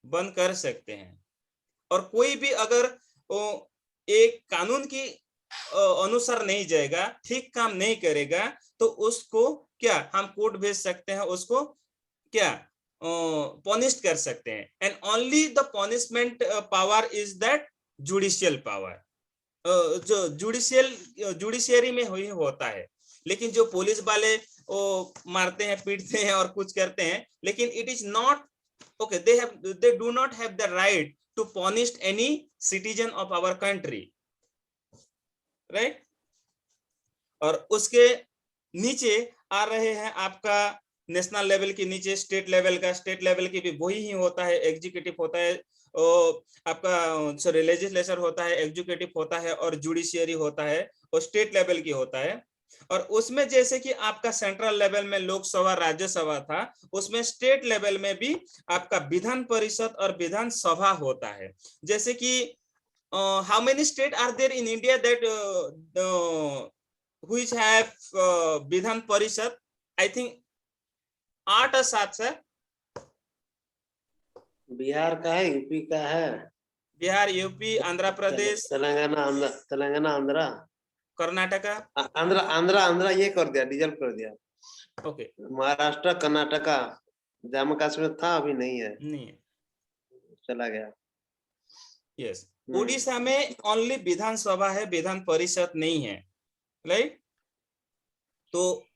बंद कर सकते हैं। और कोई भी अगर एक कानून की अनुसार नहीं जाएगा, ठीक काम नहीं करेगा, तो उसको क्या हम कोर्ट भेज सकते हैं, उसको क्या पनिश कर सकते हैं। And only the punishment power is that judicial power, जो जुडिशियरी में ही होता है। लेकिन जो पुलिस वाले वो मारते हैं, पीटते हैं और कुछ करते हैं, लेकिन it is not okay, they do not have the right to punish any citizen of our country, right? और उसके नीचे आ रहे हैं आपका नेशनल लेवल के नीचे स्टेट लेवल की भी वही ही होता है, एग्जीक्यूटिव होता है, आपका लेजिस्लेचर होता है, एग्जीक्यूटिव होता है और जुडिशियरी होता है, और स्टेट लेवल की होता है। और उसमें जैसे कि आपका सेंट्रल लेवल में लोकसभा राज्यसभा था, उसमें स्टेट लेवल में भी आपका विधान परिषद और विधान सभा होता है। जैसे कि how many state are there in India that which have Vidhan Parishad? I think 8 और 7 सर। बिहार का है, यूपी का है, बिहार, यूपी, आंध्र प्रदेश, तेलंगाना, आंध्रा, कर्नाटका, आंध्रा ये कर दिया, डिजल्व कर दिया। ओके, महाराष्ट्र, कर्नाटका, जम्मू कश्मीर था, अभी नहीं है, नहीं है, चला गया। यस। उड़ीसा में ओनली विधानसभा है, विधान परिषद नहीं है, राइट? तो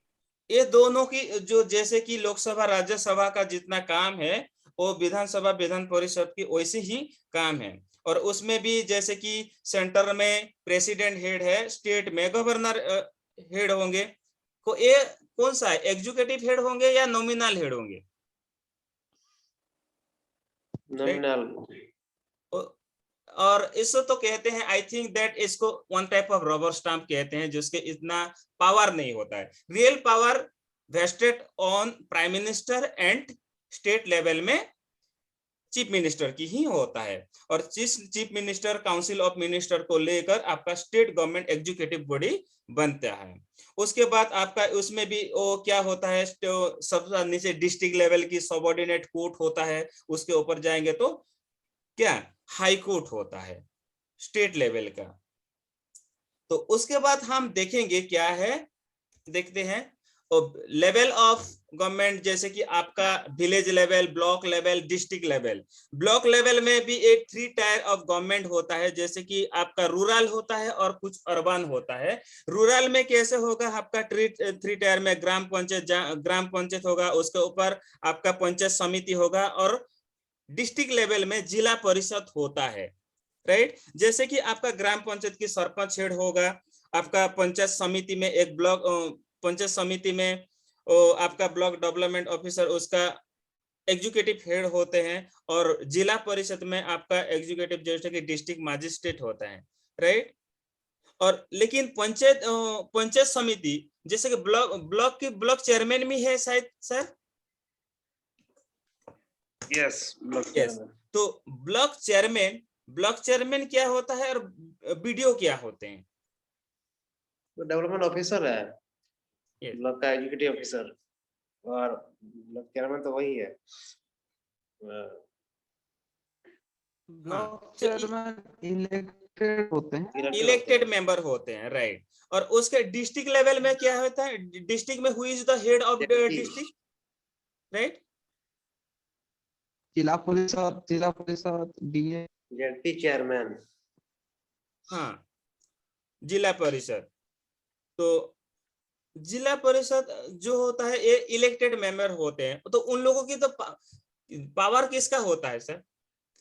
ये दोनों की जो जैसे कि लोकसभा राज्यसभा का जितना काम है, वो विधानसभा विधान परिषद की वैसे ही काम है। और उसमें भी जैसे कि सेंटर में प्रेसिडेंट हेड है, स्टेट में गवर्नर हेड होंगे, तो ये कौन सा है, एग्जीक्यूटिव हेड होंगे या नॉमिनल हेड होंगे? नॉमिनल। और इसको तो कहते हैं, आई थिंक दैट इसको one type of rubber stamp कहते हैं, जिसके इतना पावर नहीं होता है। Real power vested on prime minister and state level में चीफ मिनिस्टर की ही होता है। और chief minister council of minister को लेकर आपका स्टेट गवर्नमेंट एग्जीक्यूटिव बॉडी बनता है। उसके बाद आपका उसमें भी वो क्या होता है, सबसे नीचे डिस्ट्रिक्ट लेवल की सबऑर्डिनेट कोर्ट होता है, उसके ऊपर जाएंगे तो क्या हाई कोर्ट होता है स्टेट लेवल का। तो उसके बाद हम देखेंगे क्या है, देखते हैं लेवल ऑफ गवर्नमेंट, जैसे कि आपका village level, block level, district level. Block level में भी एक 3 टायर ऑफ गवर्नमेंट होता है, जैसे कि आपका रूरल होता है और कुछ अर्बन होता है। रूरल में कैसे होगा, आपका 3 टायर में ग्राम पंचायत होगा, उसके ऊपर आपका पंचायत समिति होगा, और डिस्ट्रिक्ट लेवल में जिला परिषद होता है, राइट? जैसे कि आपका ग्राम पंचायत की सरपंच हेड होगा, आपका पंचायत समिति में एक ब्लॉक पंचायत समिति में आपका ब्लॉक डेवलपमेंट ऑफिसर उसका एग्जीक्यूटिव हेड होते हैं, और जिला परिषद में आपका एग्जीक्यूटिव जैसे कि डिस्ट्रिक्ट मजिस्ट्रेट होता है, राइट? और लेकिन पंचायत समिति जैसे कि ब्लॉक चेयरमैन भी है शायद सर। Yes, yes. तो ब्लॉक चेयरमैन क्या होता है और बीडीओ क्या होते हैं? डेवलपमेंट ऑफिसर है, Yes. ब्लॉक का एग्जीक्यूटिव ऑफिसर, और ब्लॉक चेयरमैन तो वही है। ब्लॉक चेयरमैन होते हैं, इलेक्टेड मेंबर होते हैं, राइट। और उसके डिस्ट्रिक्ट लेवल में क्या होता है, डिस्ट्रिक्ट में who is the head of district, right? जिला परिषद डीए, जेडपी चेयरमैन। हाँ, जिला परिषद। तो जिला परिषद जो होता है ये इलेक्टेड मेंबर होते हैं, तो उन लोगों की तो पावर किसका होता है सर?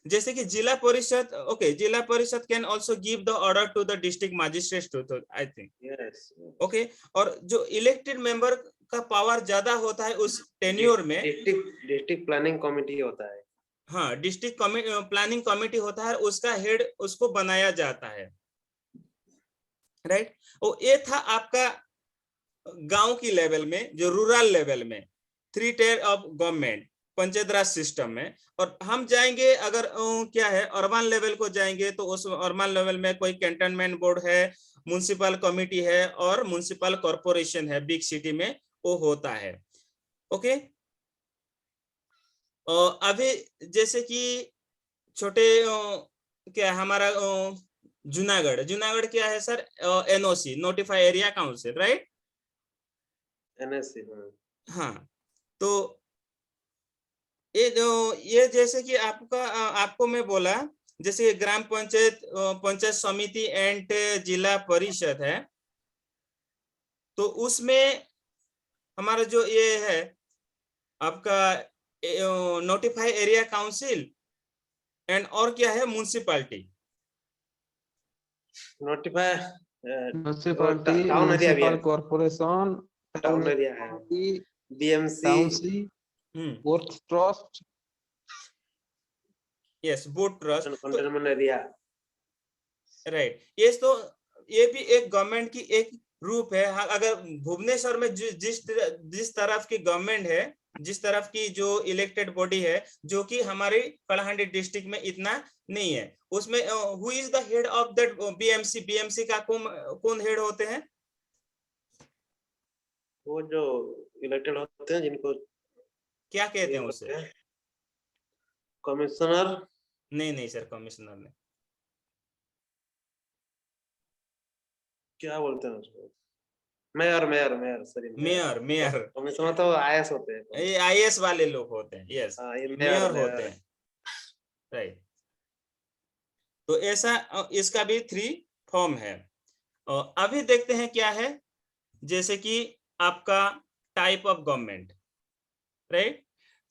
जैसे कि जिला परिषद, okay, Zila Parishad can also give the order to the district magistrate to, I think, yes. Okay. और जो इलेक्टेड मेंबर का पावर ज्यादा होता है उस टेन्योर में, डिस्ट्रिक्ट प्लानिंग कमेटी होता है। हाँ, डिस्ट्रिक्ट प्लानिंग कमेटी होता है, उसका हेड उसको बनाया जाता है, राइट। और ये था आपका गांव की लेवल में, जो रूरल लेवल में 3 tyre of government panchayat Raj system में। और हम जाएंगे अगर क्या है अर्बन लेवल को जाएंगे, तो उस अर्बन लेवल में कोई कैंटोनमेंट बोर्ड है, म्युनिसिपल कमिटी है और म्युनिसिपल कॉर्पोरेशन है, बिग सिटी में वो होता है, ओके। अभी जैसे कि छोटे क्या हमारा जूनागढ़ क्या है sir, NOC, notify area council, right? NSC. हाँ, तो ये जैसे कि आपको मैं बोला, जैसे ग्राम पंचायत, पंचायत समिति एंड जिला परिषद है, तो उसमें हमारा जो ये है आपका नोटिफाई एरिया काउंसिल एंड और क्या है, municipality, notify municipality, town area भी म्युनिसिपल है। कॉर्पोरेशन, टाउन एरिया है, BMC, township, board trust, yes, board trust, containment area, right. ये तो ये भी एक गवर्नमेंट की एक रूप है। अगर भुवनेश्वर में जिस तरफ की गवर्नमेंट है, जिस तरफ की जो इलेक्टेड बॉडी है, जो कि हमारी कलाहांडी डिस्ट्रिक्ट में इतना नहीं है, उसमें who is the head of that BMC का कौन हेड होते हैं? वो जो इलेक्टेड होते हैं जिनको क्या कहते हैं उसे? कमिश्नर। नहीं सर, कमिश्नर नहीं, क्या बोलते हैं उसको, मेयर सॉरी, मेयर। कमिश्नर तो आईएएस होते हैं, ये आईएएस वाले लोग होते हैं, यस, ये मेयर होते हैं, राइट। तो ऐसा इसका भी 3 फॉर्म है। अभी देखते हैं क्या है, जैसे कि आपका type of government, right.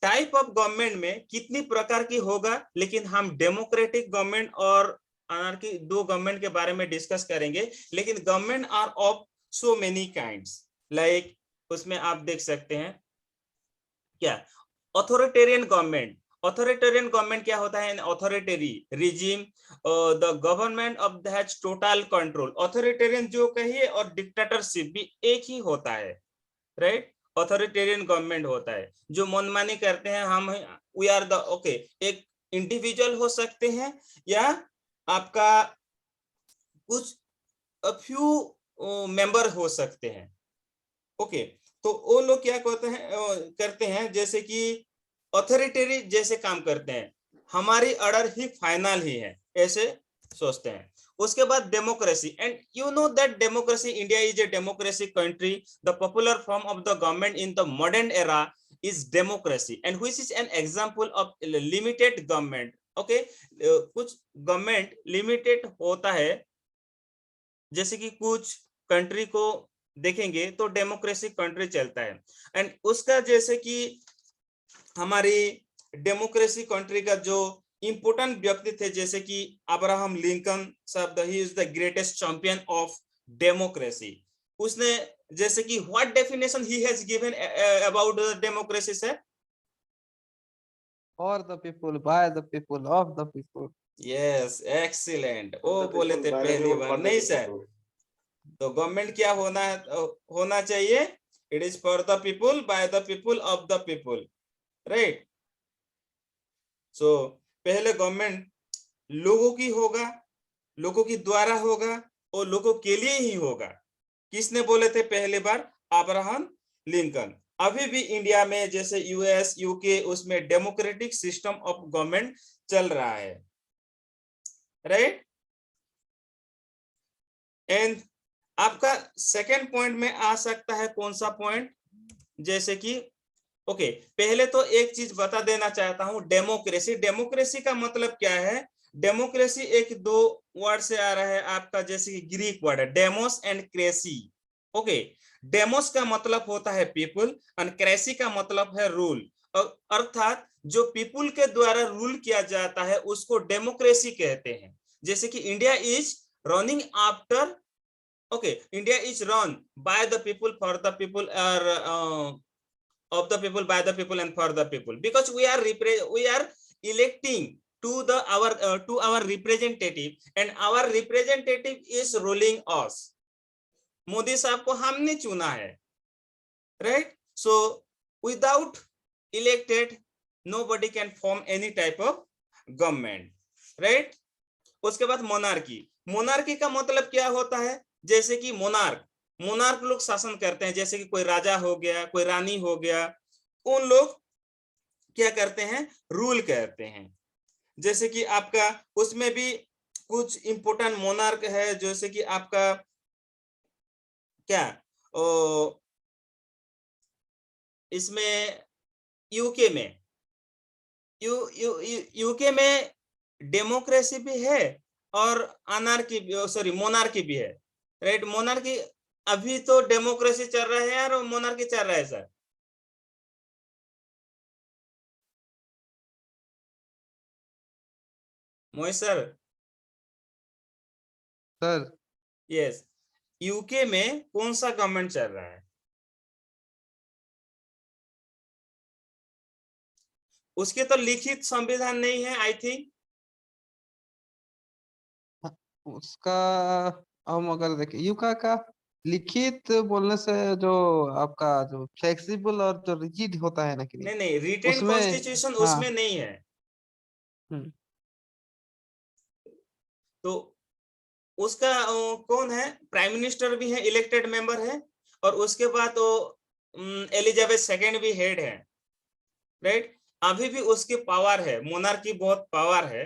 Type of government में कितनी प्रकार की होगा, लेकिन हम डेमोक्रेटिक गवर्नमेंट और अनार्की 2 गवर्नमेंट के बारे में डिस्कस करेंगे। लेकिन government are of so many kinds, like उसमें आप देख सकते हैं क्या, ऑथोरिटेरियन गवर्नमेंट। ऑथोरिटेरियन गवर्नमेंट क्या होता है? Authoritarian regime, the government of that total control. Authoritarian जो कहिए और डिक्टेटरशिप भी एक ही होता है, राइट। ऑथोरिटेरियन गवर्नमेंट होता है जो मनमानी करते हैं, हम वी आर द, ओके, एक इंडिविजुअल हो सकते हैं या आपका कुछ फ्यू मेंबर हो सकते हैं, ओके। तो वो लोग क्या करते हैं जैसे कि ऑथोरिटेरी जैसे काम करते हैं, हमारी ऑर्डर ही फाइनल ही है, ऐसे सोचते हैं। उसके बाद democracy, and you know that democracy, India is a democracy country. The popular form of the government in the modern era is democracy, and which is an example of limited government, okay. कुछ गवर्नमेंट लिमिटेड होता है, जैसे कि कुछ कंट्री को देखेंगे तो डेमोक्रेसी कंट्री चलता है। एंड उसका जैसे कि हमारी डेमोक्रेसी कंट्री का जो इंपोर्टेंट व्यक्ति थे, जैसे कि अब्राहम लिंकन साहब, he is the greatest champion of democracy. उसने जैसे कि what definition he has given about democracy sir? For the people, by the people, of the people. Yes, excellent, वो बोले थे पहली बार, नहीं सर? तो गवर्नमेंट क्या होना चाहिए? It is for the people, by the people, of the people, right. So पहले गवर्नमेंट लोगों की होगा, लोगों की द्वारा होगा और लोगों के लिए ही होगा। किसने बोले थे पहली बार? Abraham Lincoln. अभी भी इंडिया में जैसे यूएस, यूके, उसमें डेमोक्रेटिक सिस्टम ऑफ गवर्नमेंट चल रहा है, राइट। एंड आपका सेकंड पॉइंट में आ सकता है कौन सा पॉइंट, जैसे कि ओके पहले तो एक चीज बता देना चाहता हूं, डेमोक्रेसी। डेमोक्रेसी का मतलब क्या है? डेमोक्रेसी एक दो वर्ड से आ रहा है आपका, जैसे कि ग्रीक वर्ड है demos and cracy. Okay, demos का मतलब होता है पीपुल और क्रेसी का मतलब है रूल, अर्थात जो पीपुल के द्वारा रूल किया जाता है उसको डेमोक्रेसी कहते हैं। जैसे कि India is running after, okay, India is run by the people, for the people, or of the people, by the people and for the people, because we are electing to the to our representative and our representative is ruling us. Modi साहब को हमने चुना है, right? So without elected nobody can form any type of government, right? उसके बाद मोनार्की। मोनार्की का मतलब क्या होता है? जैसे कि मोनार्क लोग शासन करते हैं, जैसे कि कोई राजा हो गया, कोई रानी हो गया, उन लोग क्या करते हैं? रूल करते हैं। जैसे कि आपका उसमें भी कुछ इंपोर्टेंट मोनार्क है, जैसे कि आपका क्या इसमें यूके में यूके में डेमोक्रेसी भी है और अनार्की, सॉरी मोनार्की भी है, राइट? मोनार्की अभी तो डेमोक्रेसी चल रहा है और मोनार्की चल रहा है sir. Mohit sir. Sir yes, UK में कौन सा गवर्नमेंट चल रहा है? उसके तो लिखित संविधान नहीं है आई थिंक। उसका हम अगर देखें यूका का लिखित बोलने से जो आपका जो फ्लेक्सिबल और जो रिजिड होता है ना कि नहीं नहीं, रिटेन उसमें कॉन्स्टिट्यूशन हाँ उसमें नहीं है। तो उसका कौन है? प्राइम मिनिस्टर भी है, इलेक्टेड मेंबर है, और उसके बाद वो एलिजाबेथ सेकेंड भी हेड है, राइट? अभी भी उसकी पावर है, मोनार्की बहुत पावर है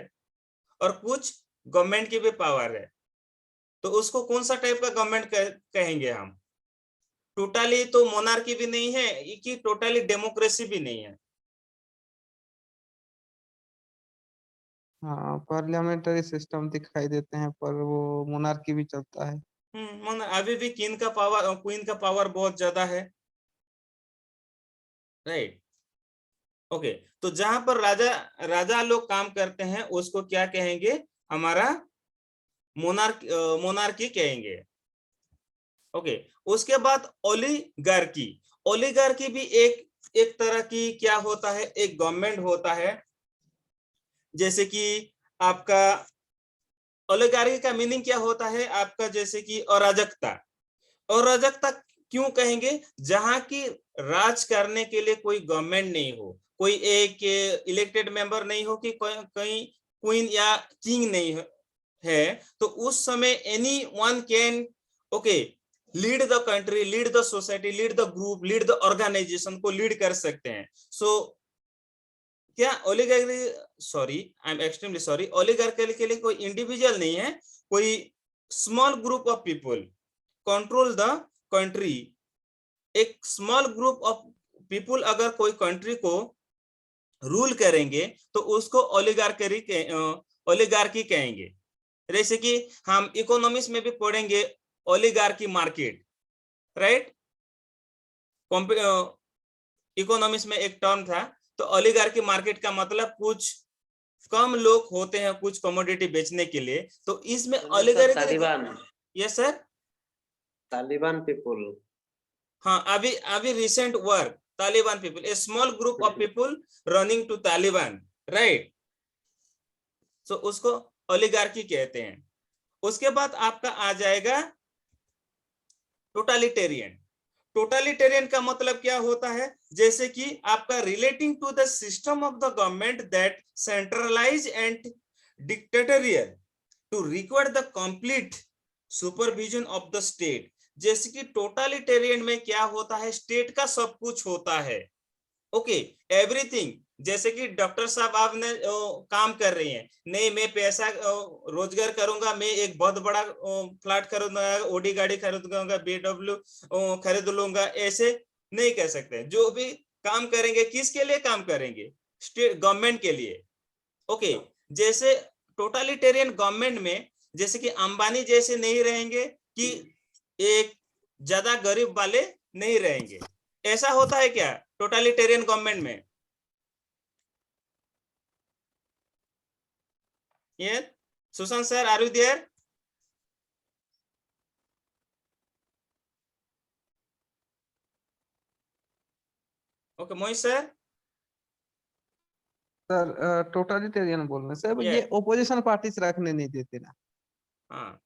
और कुछ गवर्नमेंट की भी पावर है। तो उसको कौन सा टाइप का गवर्नमेंट कहेंगे हम? टोटली तो मोनार्की भी नहीं है कि टोटली डेमोक्रेसी भी नहीं है। हाँ पार्लियामेंट्री सिस्टम दिखाई देते हैं पर वो मोनार्की भी चलता है। अभी भी क्वीन का पावर बहुत ज्यादा है, राइट? ओके, तो जहां पर राजा लोग काम करते हैं उसको क्या कहेंगे? हमारा मोनार्की कहेंगे। ओके, उसके बाद ओलिगार्की। ओलिगार्की भी एक तरह की क्या होता है? एक गवर्नमेंट होता है। जैसे कि आपका ओलिगार्की का मीनिंग क्या होता है आपका? जैसे कि अराजकता। अराजकता क्यों कहेंगे? जहां की राज करने के लिए कोई गवर्नमेंट नहीं हो, कोई एक इलेक्टेड मेंबर नहीं हो, कि कहीं क्वीन या किंग नहीं है, तो उस समय any one can okay lead the country, lead the society, lead the group, lead the organization को लीड कर सकते हैं। सो क्या oligarchy, sorry I am extremely sorry, oligarchy के लिए कोई इंडिविजुअल नहीं है, कोई small group of people control the country. एक स्मॉल ग्रुप ऑफ पीपल अगर कोई कंट्री को रूल करेंगे तो उसको ओलिगार्की कहेंगे। जैसे कि हम इकोनॉमिक्स में भी पढ़ेंगे ओलिगार्की मार्केट, राइट? इकोनॉमिक्स में एक टर्म था, तो ओलिगार्की मार्केट का मतलब कुछ कम लोग होते हैं कुछ कमोडिटी बेचने के लिए, तो इसमें oligarchy. Taliban. Yes sir, Taliban people. हाँ, अभी recent work Taliban people, a small group of people running to Taliban, right? So उसको ओलिगार्की कहते हैं। उसके बाद आपका आ जाएगा टोटलिटेरियन। टोटलिटेरियन का मतलब क्या होता है? जैसे कि आपका relating to the system of the government that centralize and dictatorial to require the complete supervision of the state. जैसे कि टोटलिटेरियन में क्या होता है? स्टेट का सब कुछ होता है, ओके, एवरीथिंग जैसे कि डॉक्टर साहब आपने काम कर रही हैं, नहीं मैं पैसा रोजगार करूंगा, मैं एक बहुत बड़ा फ्लैट खरीदूंगा, ओडी गाड़ी खरीदूंगा, बीडब्ल्यू खरीद लूंगा, ऐसे नहीं कह सकते। जो भी काम करेंगे किसके लिए काम करेंगे? स्टेट गवर्नमेंट के लिए। ओके, जैसे टोटलिटेरियन गवर्नमेंट में जैसे कि अंबानी जैसे नहीं रहेंगे कि एक ज्यादा गरीब वाले नहीं रहेंगे, ऐसा होता है क्या टोटलिटेरियन गवर्नमेंट में? ये Sushant sir, are you there? Okay, Mohit sir. Sir totalitarian बोलने से अब ये ये ओपोजिशन पार्टी से रखने नहीं देते ना। हाँ,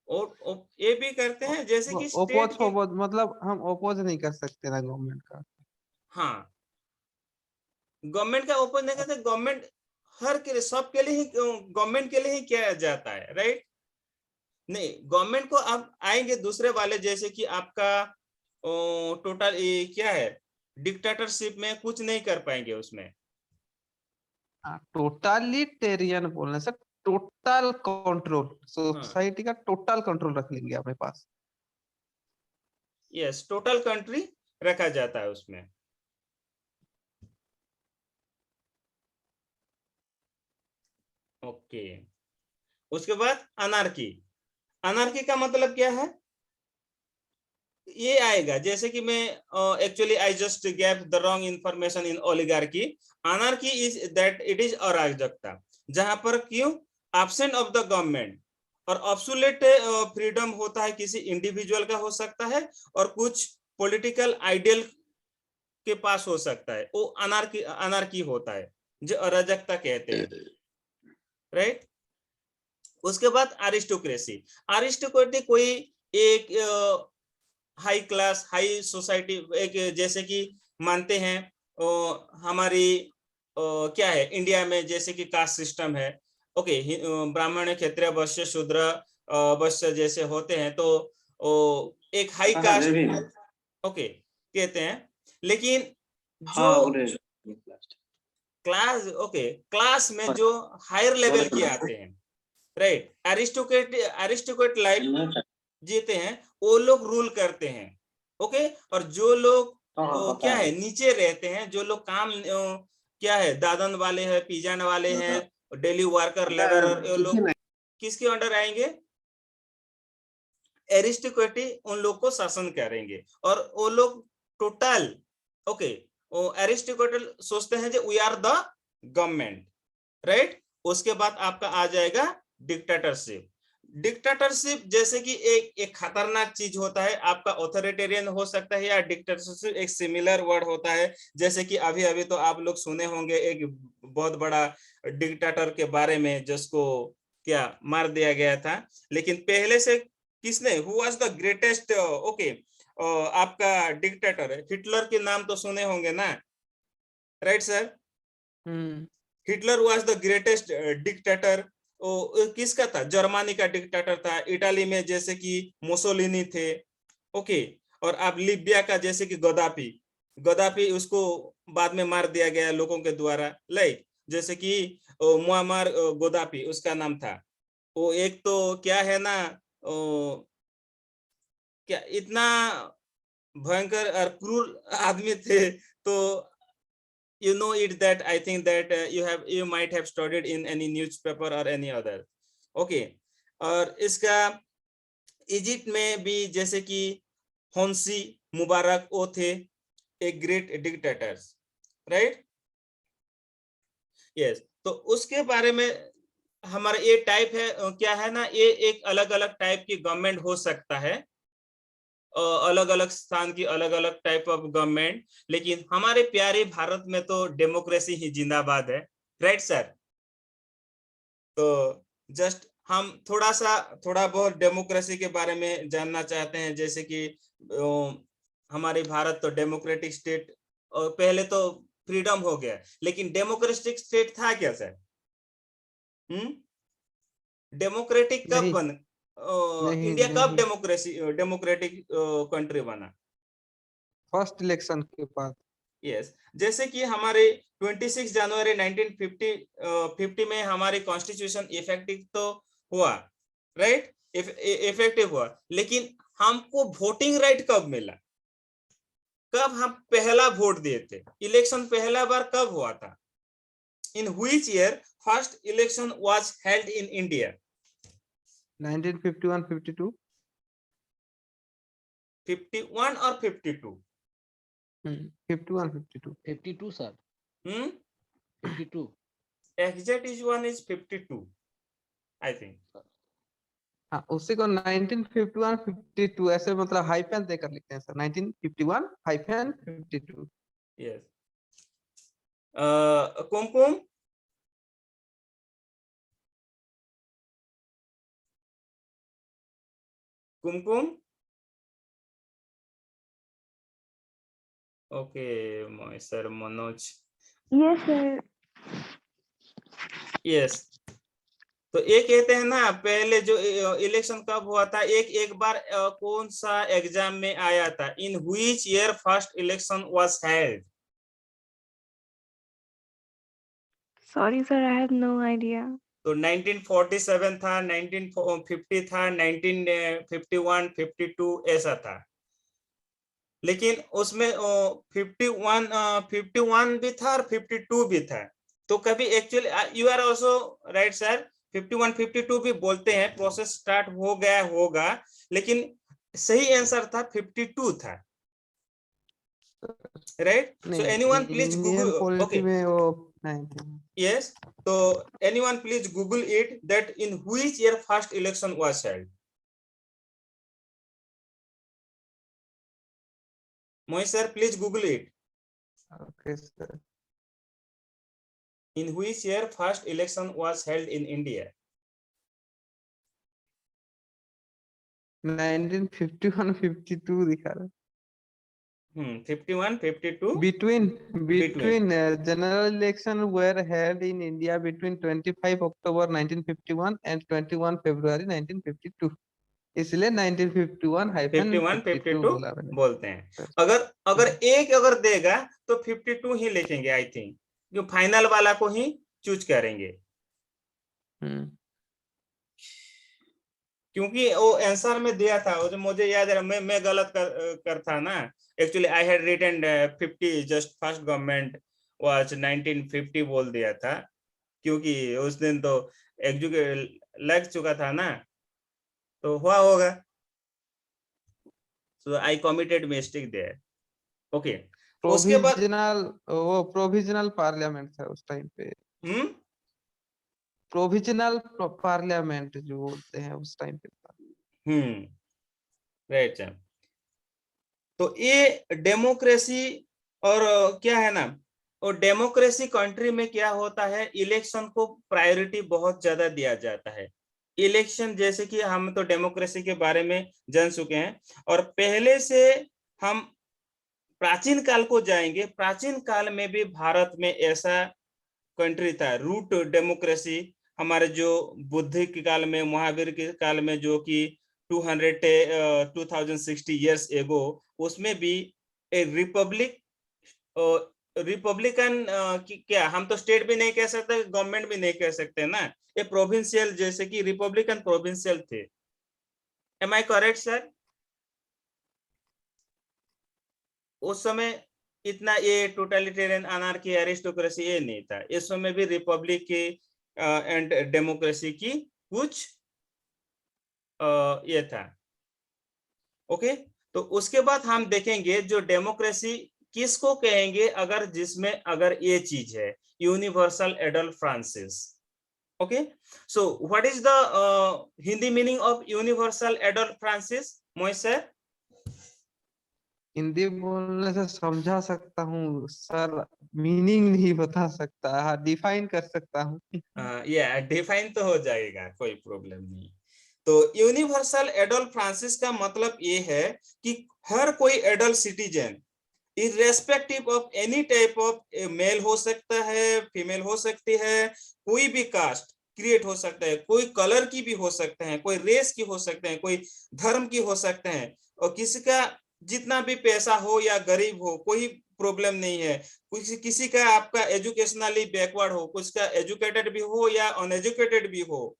और ये भी करते हैं जैसे कि स्टेट ओपोज के। मतलब हम ओपोज नहीं कर सकते ना गवर्नमेंट का। हाँ, गवर्नमेंट का ओपन नहीं करते, गवर्नमेंट हर के लिए, सब के लिए ही, गवर्नमेंट के लिए ही किया जाता है, राइट? नहीं, गवर्नमेंट को अब आएंगे दूसरे वाले, जैसे कि आपका टोटल क्या है, डिक्टेटरशिप में कुछ नहीं कर पाएंगे उसमें। टोटलिटेरियन बोलने से टोटल कंट्रोल, हाँ, सोसाइटी का टोटल कंट्रोल रख लेंगे अपने पास। यस, टोटल कंट्री रखा जाता है उसमें। ओके, उसके बाद अनार्की। अनार्की का मतलब क्या है? ये आएगा जैसे कि मैं actually I just gave the wrong information in oligarchy. Anarchy is that it is अराजकता, जहां पर क्यों एब्सेंट ऑफ द गवर्नमेंट और ऑब्सोल्यूट फ्रीडम होता है, किसी इंडिविजुअल का हो सकता है और कुछ पॉलिटिकल आइडियल के पास हो सकता है, वो अनार्की होता है, जो अराजकता कहते हैं, राइट? उसके बाद अरिस्टोक्रेसी। अरिस्टोक्रेसी कोई एक हाई क्लास, हाई सोसाइटी, एक जैसे कि मानते हैं हमारी क्या है इंडिया में, जैसे कि कास्ट सिस्टम है। ओके, ब्राह्मण, क्षत्रिय, वैश्य, शूद्र, वैश्य जैसे होते हैं, तो एक हाई कास्ट ओके कहते हैं। लेकिन जो क्लास, ओके, क्लास में जो हायर लेवल के आते हैं, राइट, एरिस्टोक्रेट लाइफ जीते हैं, वो लोग रूल करते हैं। ओके, और जो लोग क्या है नीचे रहते हैं, जो लोग काम क्या है दादन वाले हैं, पिजन वाले हैं, डेली वर्कर, लेबर, वो लोग किसके अंडर आएंगे? एरिस्टोक्रेटी उन लोग को शासन करेंगे, और वो लोग टोटल ओके, एरिस्टोक्रेट सोचते हैं जो we are the government, right? उसके बाद आपका आ जाएगा डिक्टेटरशिप। डिक्टेटरशिप जैसे कि एक खतरनाक चीज होता है, आपका ऑथोरिटेरियन हो सकता है, या डिक्टेटरशिप एक सिमिलर वर्ड होता है। जैसे कि अभी अभी तो आप लोग सुने होंगे एक बहुत बड़ा डिक्टेटर के बारे में, जिसको क्या मार दिया गया था। लेकिन पहले से किसने, who was the greatest okay आपका डिक्टेटर? हिटलर के नाम तो सुने होंगे ना, right sir? Hitler was the greatest dictator. किसका था? जर्मनी का डिक्टेटर था। इटाली में जैसे कि मुसोलिनी थे, ओके। और अब लीबिया का जैसे कि गद्दाफी उसको बाद में मार दिया गया लोगों के द्वारा, लाइक जैसे कि मुअम्मर गद्दाफी उसका नाम था। वो एक तो क्या है ना, क्या इतना भयंकर और क्रूर आदमी थे। तो you know it that I think that you might have studied in any newspaper or any other, okay। और इसका इजिप्ट में भी जैसे कि होन्सी मुबारक, वो थे एक ग्रेट डिक्टेटर्स, राइट? यस, तो उसके बारे में हमारा ये टाइप है, क्या है ना, ये एक अलग अलग टाइप की गवर्नमेंट हो सकता है, अलग अलग स्थान की अलग अलग टाइप ऑफ गवर्नमेंट। लेकिन हमारे प्यारे भारत में तो डेमोक्रेसी ही जिंदाबाद है, राइट सर? तो जस्ट हम थोड़ा बहुत डेमोक्रेसी के बारे में जानना चाहते हैं। जैसे कि हमारे भारत तो डेमोक्रेटिक स्टेट, और पहले तो फ्रीडम हो गया, लेकिन डेमोक्रेटिक स्टेट था क्या सर? डेमोक्रेटिक कब बन इंडिया कब डेमोक्रेटिक कंट्री बना? फर्स्ट इलेक्शन के बाद। यस, जैसे कि हमारे 26 जनवरी 1950 में हमारी कॉन्स्टिट्यूशन इफेक्टिव तो हुआ, राइट, इफेक्टिव हुआ, लेकिन हमको वोटिंग राइट कब मिला, कब हम पहला वोट दिए थे, इलेक्शन पहला बार कब हुआ था, in which year first election was held in India? 1951-52 51 और 52? 51-52 52 sir. 52. Exact is one is 52, I think. हाँ, उसी को 1951-52 ऐसे मतलब हाइफन देकर लिखते हैं sir, 1951-52। Yes. Kumkum, Kumkum, okay, sir Manoj, Yes, sir. Yes, तो ये कहते हैं ना पहले जो इलेक्शन कब हुआ था, एक बार कौन सा एग्जाम में आया था, in which year first election was held? Sorry, sir, I have no idea. तो 1947 था, 1950 था, 1951, 52 ऐसा था, लेकिन उसमें 51 भी था और 52 भी था। तो कभी actually you are also right sir, 51 52 भी बोलते हैं, प्रोसेस स्टार्ट हो गया होगा, लेकिन सही आंसर था 52 था, right? So anyone please Google, okay, में वो नहीं, yes, so anyone please google it that in which year first election was held? Mohit sir, please google it. Okay sir, In which year first election was held in India? 1951-52 दिखा रहा है। 51 52 Between general election were held in India between 25 October 1951 and 21 February 1952, इसलिए 1951-52 52 बोला मैंने। बोलते हैं। अगर एक अगर देगा तो 52 ही लिखेंगे, आई थिंक, जो फाइनल वाला को ही चूज करेंगे, क्योंकि वो आंसर में दिया था, वो जो मुझे याद है, मैं गलत कर था ना, actually I had written 50, just first government was 1950 बोल दिया था, क्योंकि उस दिन तो एग्जीक्यूट लग चुका था ना, तो हुआ होगा, so I committed mistake there, okay. उसके बाद प्रोविजनल पार्लियामेंट था उस टाइम पे, प्रोविजनल पार्लियामेंट जो बोलते हैं उस टाइम पे था। Right sir. तो ये डेमोक्रेसी, और क्या है ना, और डेमोक्रेसी कंट्री में क्या होता है, इलेक्शन को प्रायोरिटी बहुत ज्यादा दिया जाता है। इलेक्शन, जैसे कि हम तो डेमोक्रेसी के बारे में जान चुके हैं, और पहले से हम प्राचीन काल को जाएंगे, प्राचीन काल में भी भारत में ऐसा कंट्री था, रूट डेमोक्रेसी, हमारे जो बुद्ध के काल में, महावीर के काल में, जो कि 2060 इयर्स एगो, उसमें भी ए रिपब्लिकन क्या, हम तो स्टेट भी नहीं कह सकते, गवर्नमेंट भी नहीं कह सकते ना, ये प्रोविंशियल, जैसे कि रिपब्लिकन प्रोविंशियल थे। Am I correct sir? उस समय इतना ये टोटलिटेरियन, अनार्की, एरिस्टोक्रेसी ये नहीं था, इस समय भी रिपब्लिक की एंड डेमोक्रेसी की कुछ ये था, ओके। तो उसके बाद हम देखेंगे जो डेमोक्रेसी किसको कहेंगे, अगर जिसमें अगर ये चीज है, universal adult Francis, okay. So what is the Hindi meaning of universal adult Francis, Mohit sir? Hindi बोलने से समझा सकता हूँ सर, मीनिंग नहीं बता सकता, हाँ डिफाइन कर सकता हूँ। या डिफाइन तो हो जाएगा, कोई प्रॉब्लम नहीं। तो यूनिवर्सल एडल्ट फ्रांसिस का मतलब ये है कि हर कोई adult citizen, irrespective of any type of, male हो सकता है, फीमेल हो सकती है, कोई भी कास्ट क्रिएट हो सकता है, कोई कलर की भी हो सकते हैं, कोई रेस की हो सकते हैं, कोई धर्म की हो सकते हैं, और किसी का जितना भी पैसा हो या गरीब हो, कोई प्रॉब्लम नहीं है। किसी का आपका एजुकेशनली बैकवर्ड हो, कुछ का एजुकेटेड भी हो या अनएजुकेटेड भी हो,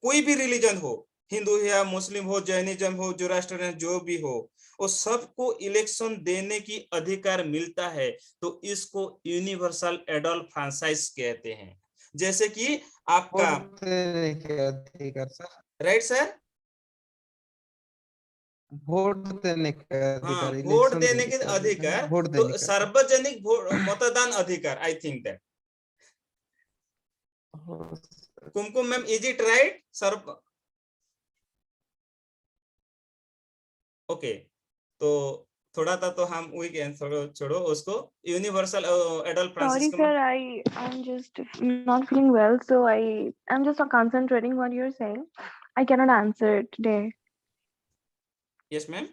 कोई भी रिलीजन हो, हिंदू या मुस्लिम हो, जैनिज्म हो, जोरास्ट्रियन जो भी हो, वो सबको इलेक्शन देने की अधिकार मिलता है। तो इसको यूनिवर्सल एडल्ट फ्रेंचाइज कहते हैं। जैसे कि आपका वोट देने के अधिकार सर, राइट सर, वोट देने के हाँ, अधिकार, वोट इलेक्शन देने देने के का अधिकार, अधिकार, वोट देने तो का सार्वजनिक मतदान अधिकार, आई थिंक दैट। अधिकार। Kumkum ma'am, is it right sir? Okay, तो थोड़ा था तो हम वही छोड़ो उसको। यूनिवर्सल एडल्ट Sorry, फ्रांसिस्को में, sir. I'm just not feeling well, so I'm just concentrating what you're saying. I cannot answer it today. Yes ma'am.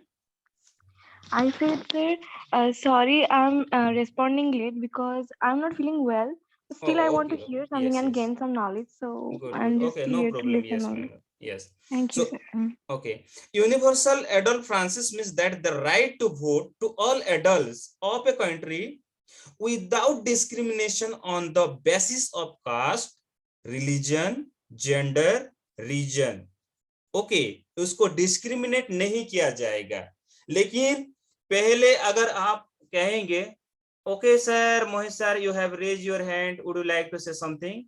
I said, sir, sorry, I'm responding late because I'm not feeling well. Still, I want to okay, hear something yes and yes, gain some knowledge, so good good, I'm just okay, no here to problem, listen yes only. Ma'am, yes. Thank So you, sir. okay, universal adult franchise means that the right to vote to all adults of a country without discrimination on the basis of caste, religion, gender, region। Okay, उसको डिस्क्रिमिनेट नहीं किया जाएगा। लेकिन पहले अगर आप कहेंगे, okay sir, Mohit sir, you have raise your hand, would you like to say something?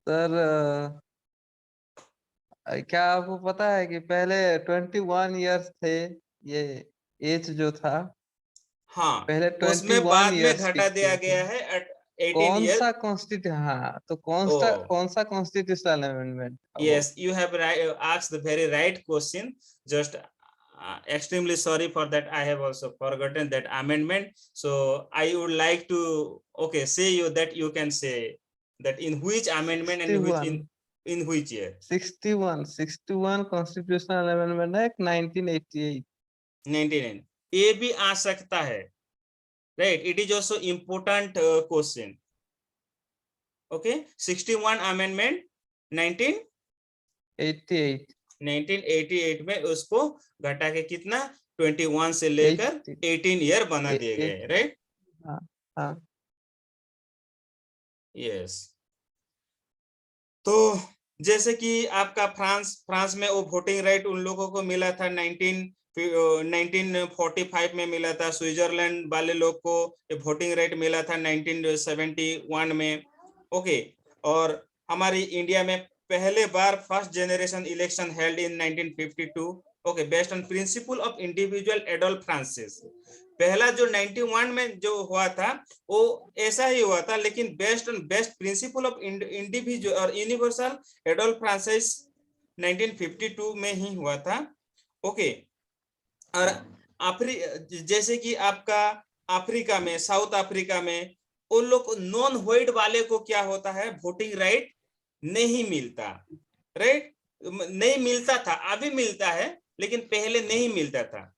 Sir क्या आपको पता है कि पहले 21 इयर्स थे, ये एज जो था हाँ, पहले उसमें 21 बाद में इयर्स की घटा दिया थी। गया है 18 कौन ईयर। सा कॉन्स्टिट्यूशन, हाँ तो ओ, कौन सा कॉन्स्टिट्यूशनल अमेंडमेंट वो? yes, you have asked the very right question. Just extremely sorry for that, I have also forgotten that amendment. So I would like to, okay, say you that you can say that in which amendment and which 61 in which year? 61 constitutional amendment है 1988। 99, ये भी आ सकता है, right? It is also important question. Okay, 61 amendment 1988 में उसको घटा के कितना 21 से लेकर 18 ईयर बना दिए गए, राइट? हाँ, यस। तो जैसे कि आपका फ्रांस में वो वोटिंग राइट उन लोगों को मिला था 1945 में मिला था। स्विट्जरलैंड वाले लोग को वोटिंग राइट मिला था 1971 में। ओके, और हमारी इंडिया में पहले बार first generation election held in 1952। Okay, based on principle of individual adult franchise. पहला जो 91 में जो हुआ था वो ऐसा ही हुआ था, लेकिन based on best principal of individual और यूनिवर्सल एडल्ट फ्रांचाइज 1952 में ही हुआ था। ओके, और जैसे कि आपका अफ्रीका में, साउथ अफ्रीका में उन लोग नॉन व्हाइट वाले को क्या होता है, वोटिंग राइट नहीं मिलता, राइट? नहीं मिलता था, अभी मिलता है लेकिन पहले नहीं मिलता था।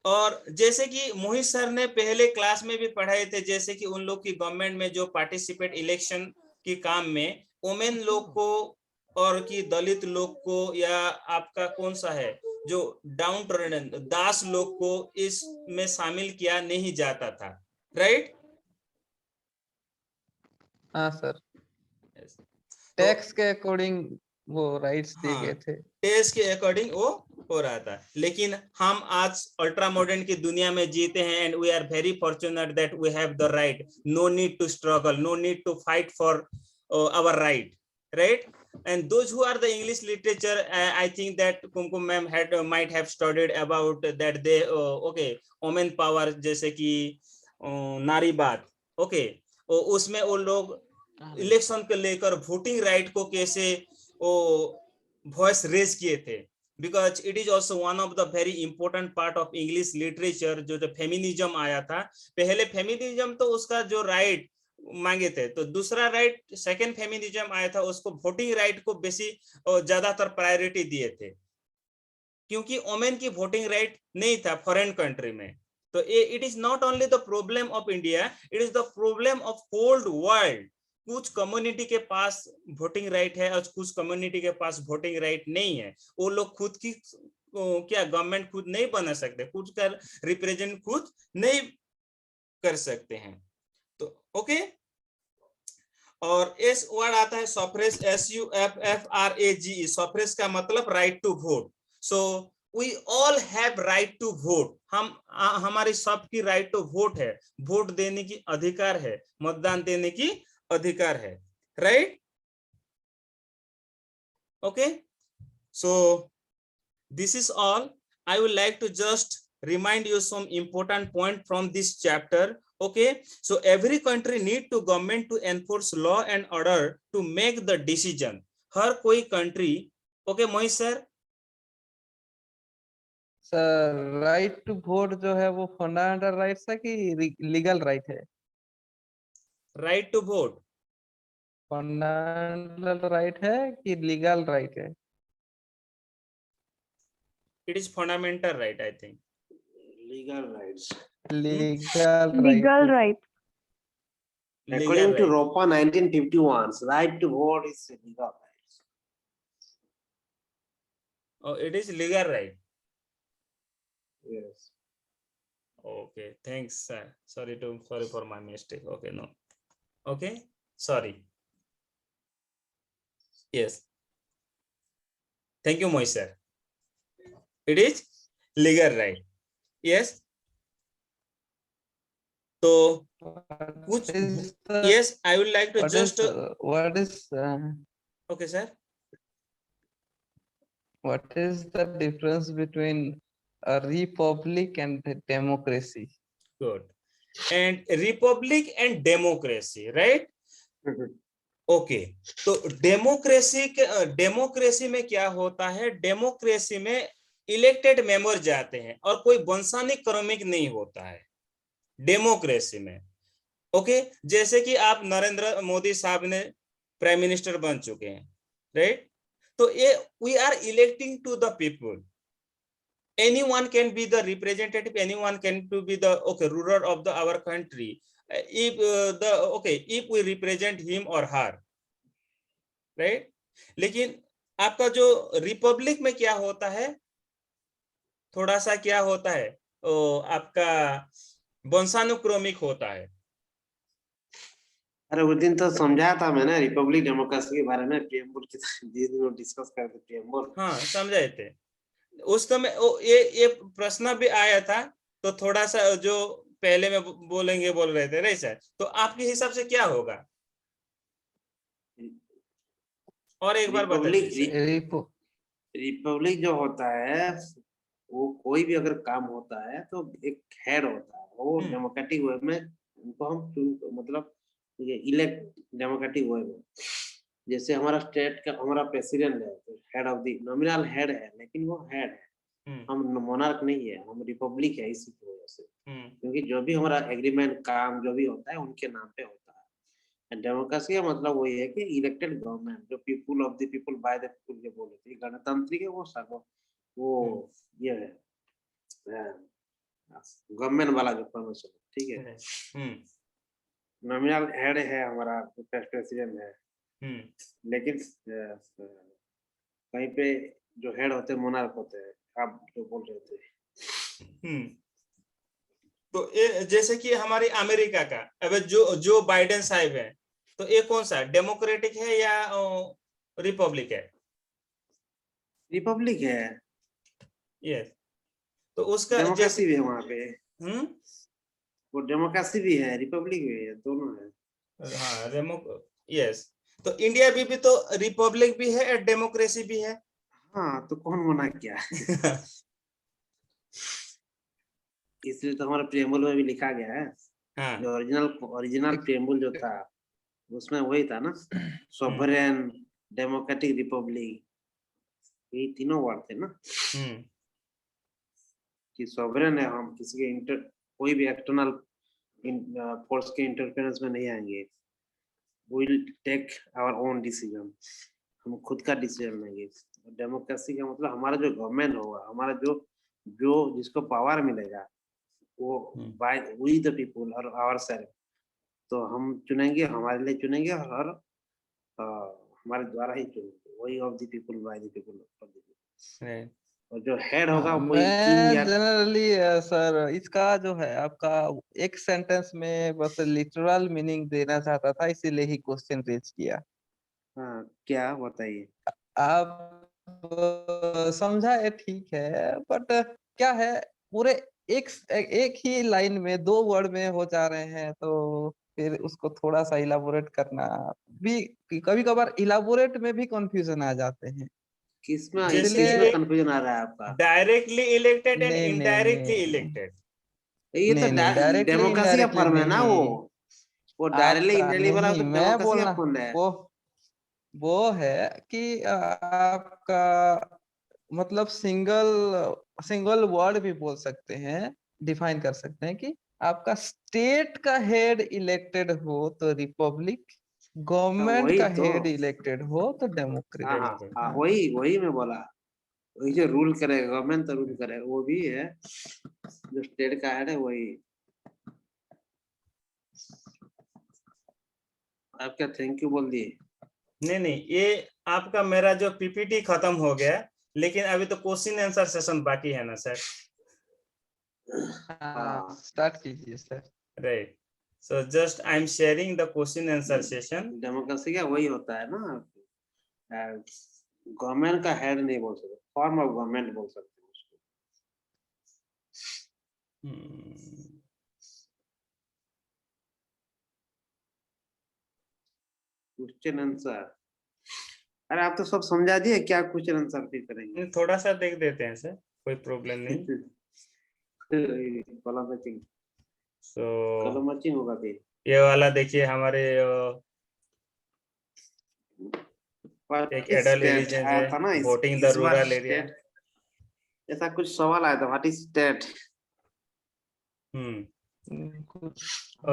और जैसे कि मोहित सर ने पहले क्लास में भी पढ़ाए थे, जैसे कि उन लोग की गवर्नमेंट में जो पार्टिसिपेट इलेक्शन की काम में वुमेन लोग को और कि दलित लोग को या आपका कौन सा है जो डाउन टर्न दास लोग को इसमें शामिल किया नहीं जाता था, राइट? हाँ सर, टैक्स के अकॉर्डिंग वो राइट्स दिए गए थे, टैक्स के अकॉर्डिंग वो हो रहा था। लेकिन हम आज अल्ट्रा मॉडर्न की दुनिया में जीते हैं and we are very fortunate that we have the right, no need to struggle, no need to fight for our right, right? And those who are the English literature, I think that Kumkum ma'am might have studied about that they okay, women power, जैसे कि नारीवाद, ओके, उसमें वो लोग इलेक्शन को लेकर वोटिंग राइट को कैसे वो वॉइस रेज किए थे, because it is also one of the very important part of English literature. जो फेमिनिज्म आया था पहले, फेमिनिज्म तो उसका जो राइट मांगे थे, तो दूसरा राइट सेकेंड फेमिनिज्म आया था, उसको वोटिंग राइट को बेसी ज्यादातर प्रायोरिटी दिए थे, क्योंकि वोमेन की वोटिंग राइट नहीं था फॉरेन कंट्री में। तो it is not only the problem of India, it is the problem of whole world. कुछ कम्युनिटी के पास वोटिंग राइट है और कुछ कम्युनिटी के पास वोटिंग राइट नहीं है। वो लोग खुद की क्या गवर्नमेंट खुद नहीं बना सकते, खुद का रिप्रेजेंट खुद नहीं कर सकते हैं। तो ओके, और एस वर्ड आता है सफरेज, SUFFRAGE। सफरेज का मतलब right to vote. So we all have right to vote. हमारी सबकी राइट टू वोट है, वोट देने की अधिकार है, मतदान देने की अधिकार है, right? Okay, so this is all. I would like to just remind you some important point from this chapter. Okay, so every country need to government to enforce law and order to make the decision. हर कोई country, okay Mohit sir? Sir right to vote जो है वो फंडामेंटल राइट्स है कि लीगल राइट है? Right to vote fundamental right है कि लीगल राइट है? it is fundamental right, I think. Legal rights. Legal Legal right. right. According Legal to right. ROPA 1951, right to vote is a legal right. Oh, it is legal right. Yes. Okay, thanks sir. Sorry for my mistake. Okay, no. Okay, sorry. Yes, thank you Mohish sir. It is legal right. Yes, तो कुछ, yes, I would like to just what is okay sir, what is the difference between a republic and a democracy? good. And republic and democracy, right? Okay, तो डेमोक्रेसी में क्या होता है? डेमोक्रेसी में इलेक्टेड मेंबर जाते हैं और कोई वंशानुक्रमिक क्रमिक नहीं होता है डेमोक्रेसी में। ओके, जैसे कि आप नरेंद्र मोदी साहब ने प्राइम मिनिस्टर बन चुके हैं, राइट? तो ये we are electing to the people. anyone can be the representative, anyone can to be the ruler of the our country, if we represent him or her, right? लेकिन आपका जो रिपब्लिक में क्या होता है, थोड़ा सा क्या होता है, आपका वंशानुक्रमिक होता है। अरे उस दिन तो समझाया था मैंने रिपब्लिक डेमोक्रेसी के बारे में, प्रीएम्बल की डिस्कस करते प्रीएम्बल। हाँ, समझाए थे उस समय। ये प्रश्न भी आया था, तो थोड़ा सा जो पहले में बोलेंगे बोल रहे थे, राइट सर? तो आपके हिसाब से क्या होगा, और एक बार बताइए। रिपब्लिक जो होता है वो कोई भी अगर काम होता है तो एक हेड होता है, वो डेमोक्रेटिक वे में उनको हम मतलब इलेक्ट डेमोक्रेटिक वे में। जैसे हमारा स्टेट का हमारा प्रेसिडेंट है, head of the nominal head है, लेकिन वो हेड है, हम मोनार्क नहीं है, हम रिपब्लिक है इसी की वजह से। क्योंकि जो भी हमारा एग्रीमेंट काम जो भी होता है उनके नाम पे होता है। डेमोक्रेसी का मतलब वही है कि इलेक्टेड गवर्नमेंट, जो people of the people bye the people जो बोले थे, गणतांत्रिक है वो ये है गवर्नमेंट वाला जो परमिशन, ठीक है। नॉमिनल हेड है हमारा प्रेसिडेंट है, लेकिन कहीं पे जो हेड होते हैं मोनार्क होते हैं, आप जो बोल रहे थे। तो ये जैसे कि हमारी अमेरिका का अब जो बाइडेन साहब है, तो ये कौन सा डेमोक्रेटिक है या रिपब्लिक है? रिपब्लिक है। यस, तो उसका डेमोक्रेसी भी है वहाँ पे। वो डेमोक्रेसी भी है, रिपब्लिक भी है, दोनों है। हाँ, यस। तो इंडिया भी तो रिपब्लिक भी है और डेमोक्रेसी भी है। हाँ, तो कौन मना किया? इसलिए तो हमारा प्रीएम्बल में भी लिखा गया है। हाँ। जो ओरिजिनल प्रीएम्बल जो था उसमें वही था ना, सॉवरेन, डेमोक्रेटिक, रिपब्लिक, ये तीनों वर्ड थे ना। कि सॉवरेन है, हम किसी के कोई भी एक्सटर्नल फोर्स के इंटरफेरेंस में नहीं आएंगे। We will take our own decision, हम खुद का डिसीजन लेंगे। डेमोक्रेसी का मतलब हमारा जो गवर्नमेंट होगा, हमारा जो जिसको पावर मिलेगा वो बाय वी द पीपल और आवरसेल्फ, तो हम चुनेंगे, हमारे लिए चुनेंगे और हमारे द्वारा ही चुनेंगे, वही of the people by the people for the people. और जो हेड होगा कोई मैं किंग या जनरली सर इसका जो है आपका एक सेंटेंस में बस लिटरल मीनिंग देना चाहता था, इसीलिए ही क्वेश्चन रेज किया। हाँ, क्या बताइए। आप समझा है ठीक है, बट क्या है पूरे एक एक ही लाइन में 2 वर्ड में हो जा रहे हैं, तो फिर उसको थोड़ा सा इलाबोरेट करना भी, कभी कभार इलाबोरेट में भी कंफ्यूजन आ जाते हैं, किसमें जैसे किसमें इसलिए कंफ्यूजन आ रहा है आपका? डायरेक्टली इलेक्टेड एंड नहीं नहीं इनडायरेक्टली नहीं इलेक्टेड। ये तो नहीं नहीं, डायरेक्टली डेमोक्रेसी का इनडायरेक्टली फॉर्म है ना नहीं। वो डायरेक्टली आपका इंडियली वाला नहीं, तो मैं डेमोक्रेसी का बोलना फॉर्म है। वो है कि आपका मतलब सिंगल सिंगल वर्ड भी बोल सकते हैं, डिफाइन कर सकते हैं कि आपका स्टेट का हेड इलेक्टेड हो तो रिपब्लिक, हाँ, गवर्नमेंट वही का तो। हेड इलेक्टेड हो तो हाँ हाँ डेमोक्रेट। हाँ, हाँ वही वही मैं बोला। वही जो रूल करेगा, गवर्नमेंट तो रूल करेगा, वो भी है। जो स्टेट का हेड है वही। आप क्या थैंक यू बोल दिए? नहीं नहीं, ये आपका मेरा जो पीपीटी खत्म हो गया, लेकिन अभी तो क्वेश्चन आंसर सेशन बाकी है ना सर। हाँ, स्टार्ट कीजिए sir. Right, so just I am sharing the question answer session. Democracy का वही होता है ना। गवर्नमेंट का हेड नहीं बोल सकते, फॉर्म ऑफ गवर्नमेंट बोल सकते हैं उसको। Question answer. अरे आप तो सब समझा दिए, क्या क्वेश्चन आंसर फिर करेंगे? थोड़ा सा देख देते हैं सर, कोई प्रॉब्लम नहीं। कलम मैचिंग, सो कलम मैचिंग होगा फिर। ये वाला देखिए, हमारे एक एडल्ट स्टेट एलिजेंस आया है, था ना वोटिंग द इस बार रूरल एरिया। स्टेट। ऐसा कुछ सवाल आया था, व्हाट इज स्टेट। हाँ,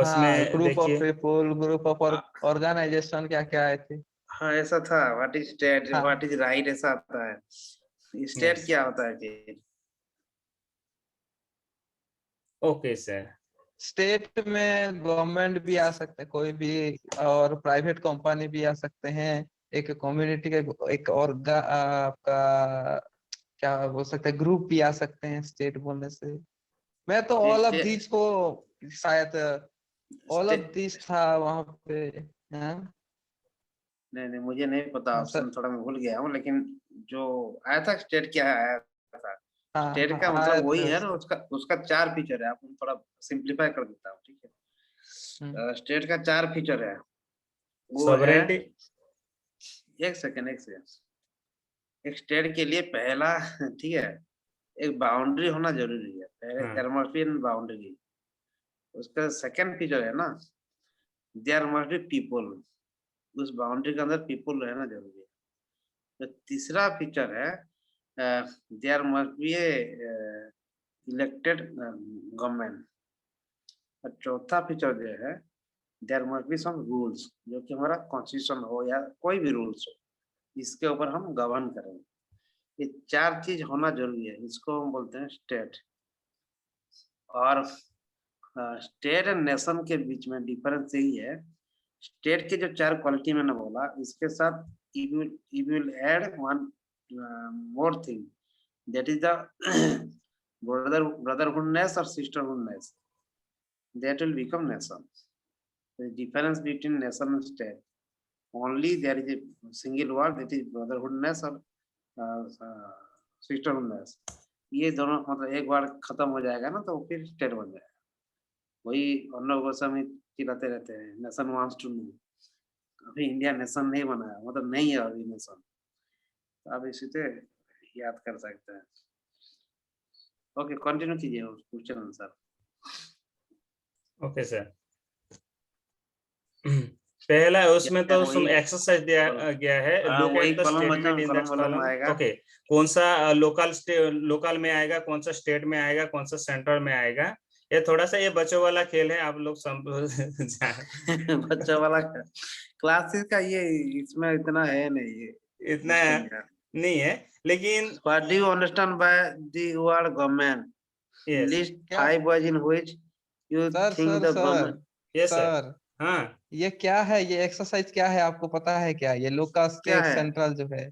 उसमें ग्रुप ऑफ देखिए, पीपल, ग्रुप ऑफ ऑर्गेनाइजेशन, क्या क्या आए थे। हाँ ऐसा था, व्हाट इज स्टेट, व्हाट हाँ इज राइट, ऐसा आता है। स्टेट यस, क्या होता है फिर? Okay sir. स्टेट में गवर्नमेंट भी आ सकते हैं कोई भी, और प्राइवेट कंपनी भी आ सकते हैं, एक कम्युनिटी के एक आपका क्या बोल सकते हैं, ग्रुप भी आ सकते हैं स्टेट बोलने से। मैं तो ऑल ऑफ स्टेट दीज को शायद ऑल ऑफ स्टेट दीज था वहां पे। हाँ नहीं नहीं, मुझे नहीं पता, सर। ऑप्शन थोड़ा मैं भूल गया हूँ, लेकिन जो आया था स्टेट क्या आया था। हाँ स्टेट हाँ का आए मतलब वही थे है ना, सर। उसका उसका 4 फीचर है। आपको थोड़ा सिंप्लीफाई कर देता हूँ, ठीक हम्म, है। स्टेट का 4 फीचर है। वो है, सॉवरेंटी। एक सेकेंड एक सेकेंड। एक स्टेट के लिए पहला ठीक है, एक बाउंड्री होना जरूरी है। पहले हाँ there must be an boundary. उसका सेकंड फीचर है ना, देयर मस्ट बी पीपल। उस बाउंड्री के अंदर पीपल रहना जरूरी है। तो तीसरा फीचर है, there must be a elected government. और चौथा फीचर जो है, there must be some rules, जो कि हमारा कॉन्स्टिट्यूशन हो या कोई भी रूल्स हो, इसके ऊपर हम गवर्न करेंगे। ये 4 चीज होना जरूरी है, इसको हम बोलते हैं स्टेट। और स्टेट एंड नेशन के बीच में डिफरेंस यही है। स्टेट के जो 4 क्वालिटी मैंने बोला, इसके साथ you will add one more thing, that is the brotherhoodness or sisterhoodness, that will become nation. The difference between nation and state, only there is a single word, that is brotherhoodness or sisterhoodness. ये दोनों मतलब एक बार खत्म हो जाएगा ना, तो फिर स्टेट बन जाएगा। वही हम लोग में चिल्लाते रहते हैं, नेशन वांट्स टू नो। अभी इंडिया नेशन नहीं बना है, मतलब नहीं है अभी नेशन। तो आप इसी से याद कर सकते हैं। ओके, कंटिन्यू कीजिए क्वेश्चन आंसर। Okay sir. पहला उसमें क्या तो वही एक्सरसाइज दिया गया है, लुक वही at the column statement in that column column. आएगा। ओके, कौन सा लोकल में आएगा, कौन सा स्टेट में आएगा, कौन सा सेंटर में आएगा। ये थोड़ा सा ये बच्चों वाला खेल है, आप लोग बच्चा वाला क्लासेस का ये, इसमें इतना है नहीं ये इतना मुश्किल का। नहीं है, लेकिन What do you understand by the word government? Yes List क्या 5 ways in which you sir think sir the sir government। Yes sir. Sir हाँ, ये क्या है, ये एक्सरसाइज क्या है, आपको पता है क्या, ये लोकल क्या स्टेट है? सेंट्रल जो है।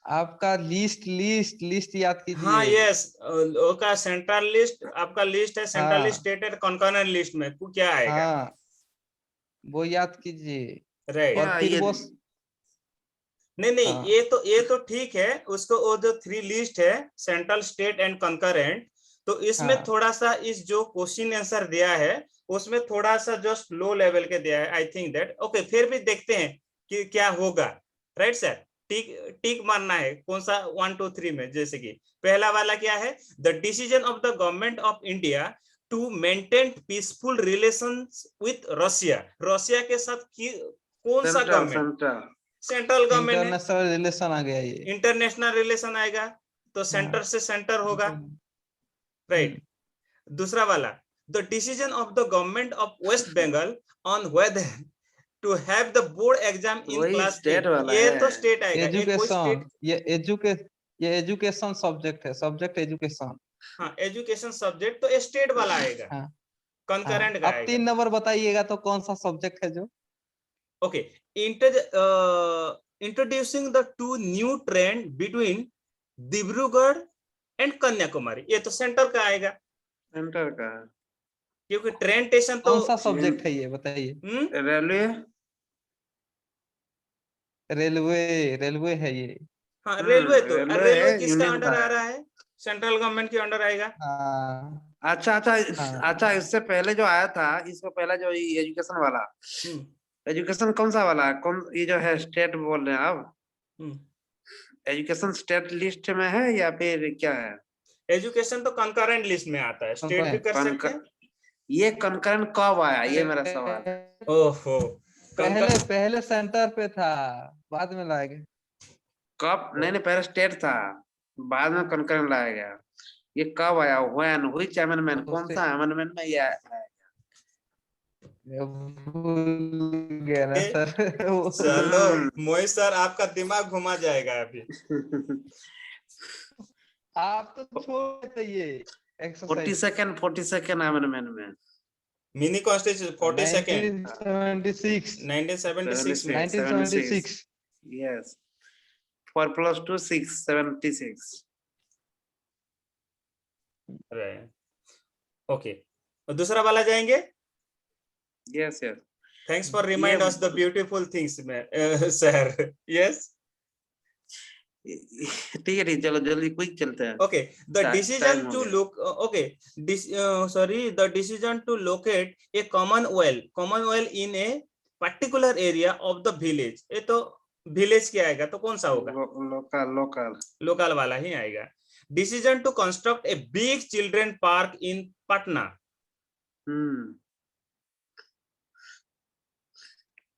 आपका लिस्ट याद कीजिए। हाँ यस, का सेंट्रल लिस्ट आपका लिस्ट है, सेंट्रल हाँ स्टेट है, कॉन्करेंट लिस्ट में क्या आएगा? हाँ, वो याद कीजिए। राइट। और क्या फिर ये वो नहीं नहीं, हाँ ये तो ठीक है, उसको वो जो 3 लिस्ट है, सेंट्रल स्टेट एंड कंकरेंट, तो इसमें हाँ थोड़ा सा इस जो क्वेश्चन आंसर दिया है उसमें थोड़ा सा जस्ट लो लेवल के दिया है, आई थिंक दैट ओके, फिर भी देखते हैं कि क्या होगा। राइट सर, टिक टिक मारना है कौन सा 1 2 3 में। जैसे कि पहला वाला क्या है, the decision of the government of India to maintain peaceful relations with Russia, Russia के साथ कौन सा central government? Central central government है, इंटरनेशनल रिलेशन आ गया ये। इंटरनेशनल रिलेशन आएगा, तो सेंटर हाँ से सेंटर होगा। राइट। दूसरा वाला, the decision of the government of West Bengal on whether to have the board exam in वही क्लास स्टेट 8, वाला ये है। तो स्टेट आएगा, एक कोई एजुकेशन, स्टेट। ये एजुकेशन सब्जेक्ट है, सब्जेक्ट एजुकेशन। हाँ एजुकेशन सब्जेक्ट तो स्टेट वाला आएगा, हाँ हाँ, कंकरेंट का अब आएगा। 3 नंबर बताइएगा तो कौन सा सब्जेक्ट है जो? Okay, introducing the 2 new train between Dibrugarh and Kanyakumari, ये तो सेंटर का आएगा, सेंटर का क्योंकि ट्रेन स्टेशन तो कौन सा सब्जेक्ट है ये बताइए? रेलवे। रेलवे, रेलवे है ये। हाँ रेलवे, तो रेलवे है, रेलवे किसका यूनियन अंडर का आ है। रहा है? सेंट्रल गवर्नमेंट के अंडर आएगा। हाँ अच्छा अच्छा हाँ अच्छा, इससे पहले जो आया था, इसको पहले जो एजुकेशन वाला, हम्म एजुकेशन कौन सा वाला, कौन ये जो है स्टेट बोल रहे हैं आप? हम्म एजुकेशन स्टेट लिस्ट में है या फिर क्या है? एजुकेशन तो कंकरेंट लिस्ट में आता है, स्टेट भी कर सकते हैं। ये कंकरेंट कब आया, ये मेरा सवाल है। ओहो, पहले कंकर पहले सेंटर पे था, बाद में लाएंगे। कब? नहीं नहीं, पहले स्टेट था, बाद में कंकरेंट लाया गया। ये कब आया? व्हेन, व्हिच अमेंडमेंट, कौन सा अमेंडमेंट में ये आया? भूल गया ना सर। चलो मोहित सर, आपका दिमाग घुमा जाएगा अभी। आप तो छोड़ थे ये एक्सरसाइज। 42nd अमेंडमेंट में। मिनी कॉन्स्टिट्यूशन 42nd 1976, 1976 में। 1976। यस, 4 + 2 6 76। ओके, दूसरा वाला जाएंगे। Yes yes, thanks for remind us the beautiful things में सर। यस, ठीक है, चलो जल्दी क्विक चलते हैं। okay, the decision टाइम हो to गया। look okay, the decision to locate a common well in a particular area of the village, ये तो विलेज क्या आएगा, तो कौन सा होगा? लोकल लोकल लोकल वाला ही आएगा। Decision to construct a big children park in Patna,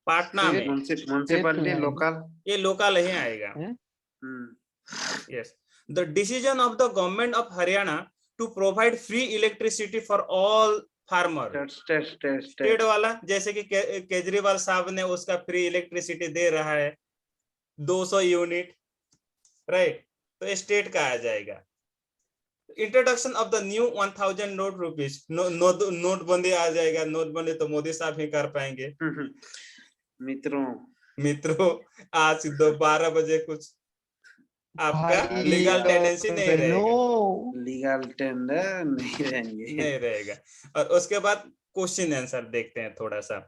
Patna में, म्युनिसिपैलिटी लोकल, ये लोकल ही आएगा। Yes, the decision of the government of Haryana to provide free electricity for all farmer, state वाला, जैसे कि केजरीवाल साहब ने उसका फ्री इलेक्ट्रिसिटी दे रहा है 200 यूनिट। राइट, तो स्टेट का आ जाएगा। Introduction of the new 1000 note rupees, नोटबंदी आ जाएगा। नोटबंदी तो मोदी साहब ही कर पाएंगे। मित्रों आज 12 बजे कुछ आपका लीगल टेंडेंसी नहीं रहेगा, लीगल टेंडर नहीं रहेंगे, नहीं रहेगा। और उसके बाद क्वेश्चन आंसर देखते हैं थोड़ा सा।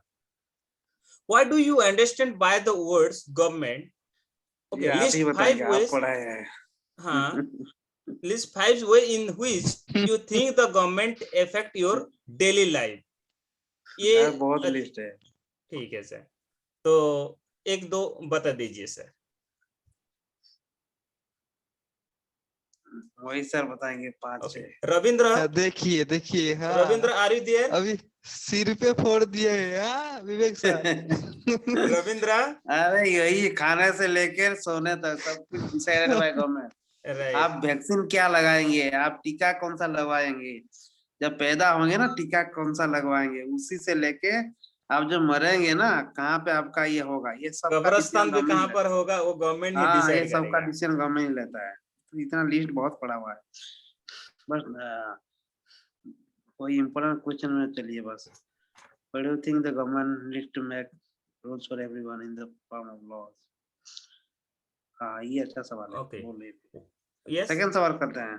What do you understand by the words government? Okay, list 5 ways. हाँ, list 5 ways in which you think the government affect your daily life. ये बहुत लिस्ट है। ठीक है सर, तो 1-2 बता दीजिए सर। वही सर बताएंगे 5-6। रविंद्र, देखिए देखिए, हाँ रविंद्र आर यू देयर? अभी सिर पे फोड़ दिए हैं विवेक सर। रविंद्र, अरे यही खाने से लेकर सोने तक सब कुछ डिसाइडेड बाय गवर्नमेंट। आप वैक्सीन क्या लगाएंगे, आप टीका कौन सा लगवाएंगे, जब पैदा होंगे ना टीका कौन सा लगवाएंगे, उसी से लेके आप जो मरेंगे ना कहाँ पे आपका ये होगा, ये सब कब्रिस्तान भी कहाँ पर होगा वो गवर्नमेंट ही डिसाइड करेगा। ये सब का डिसीजन गवर्नमेंट ही लेता है। तो इतना लिस्ट बहुत पड़ा हुआ है, बस कोई इम्पोर्टेंट क्वेश्चन में चलिए बस। What do you think the government needs to make rules for everyone in the form of laws? हाँ ये अच्छा सवाल है। Okay. बोलिए। Yes. सेकंड सवाल करते हैं।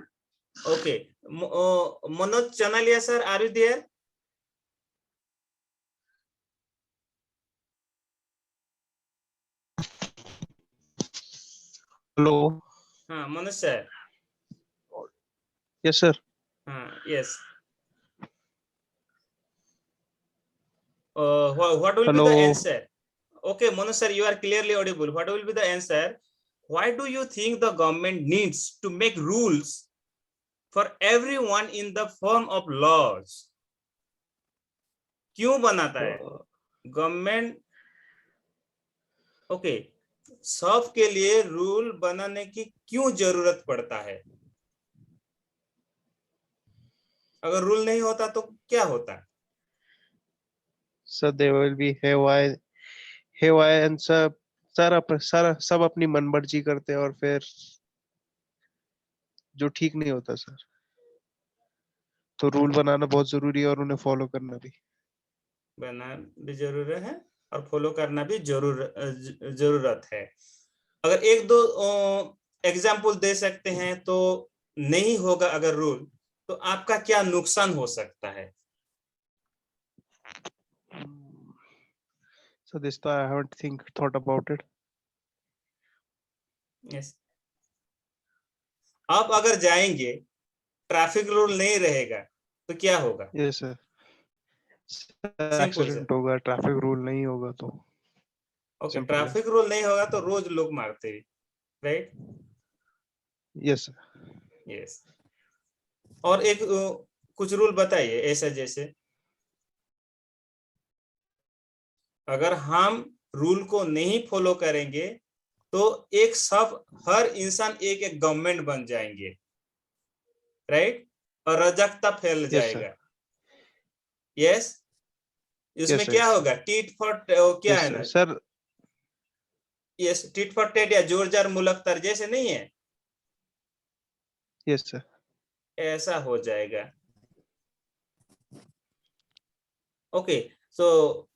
Okay. Manoj Chanalia sir, are you there? Hello. हाँ मनोज सर। Yes sir. हाँ yes. What will be Hello. the answer? Okay, Manoj sir, you are clearly audible. What will be the answer? Why do you think the government needs to make rules for everyone in the form of laws? क्यों बनाता है गवर्नमेंट? ओके, सब के लिए रूल बनाने की क्यों जरूरत पड़ता है? अगर रूल नहीं होता तो क्या होता? Sir there will be haywire and सब अपनी मनमर्जी करते हैं और फिर जो ठीक नहीं होता सर। तो रूल बनाना बहुत जरूरी है और उन्हें फॉलो करना भी जरूरी है और फॉलो करना भी जरूरत है। अगर एक दो एग्जाम्पल दे सकते हैं तो नहीं होगा अगर रूल, तो आपका क्या नुकसान हो सकता है? So this I haven't thought about it. yes. आप अगर जाएंगे, ट्रैफिक रूल नहीं रहेगा तो क्या होगा? Yes sir. सिंपल एक्सीडेंट होगा, ट्रैफिक रूल नहीं होगा तो। ओके, ट्रैफिक रूल नहीं होगा तो रोज लोग मारते हैं, राइट? Yes sir. यस। और एक कुछ रूल बताइए ऐसा, जैसे अगर हम रूल को नहीं फॉलो करेंगे तो एक सब हर इंसान एक एक गवर्नमेंट बन जाएंगे, राइट? और अराजकता फैल जाएगा। यस। इसमें क्या होगा? टीट फॉर क्या है ना सर? यस, टीट फॉर टेट या जोर जार मुलक तर जैसे नहीं है? Yes sir. ऐसा हो जाएगा। Okay, so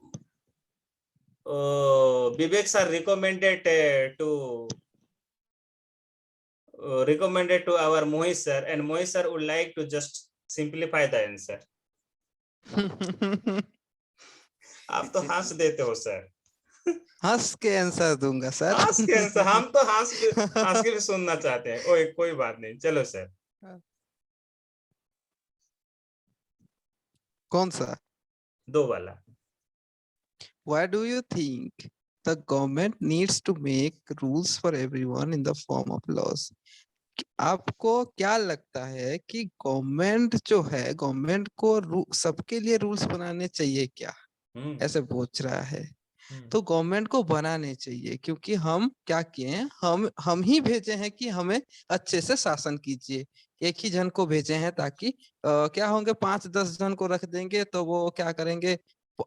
Vivek sir recommended to our Mohit sir, and Mohit sir would like to just simplify the answer. आप तो हंस देते हो सर। हंस के आंसर दूंगा सर। हंस के आंसर, हम तो हंस के भी सुनना चाहते हैं। कोई बात नहीं, चलो सर। कौन सा? 2 वाला। Why do you think the government needs to make rules for everyone in the form of laws? आपको क्या लगता है कि गवर्नमेंट जो है, गवर्नमेंट को सबके लिए रूल्स बनाने चाहिए क्या? ऐसे पूछ रहा है। तो गवर्नमेंट को बनाने चाहिए, क्योंकि हम क्या किए हैं, हम ही भेजे हैं कि हमें अच्छे से शासन कीजिए। एक ही जन को भेजे हैं ताकि क्या होंगे, 5-10 जन को रख देंगे तो वो क्या करेंगे,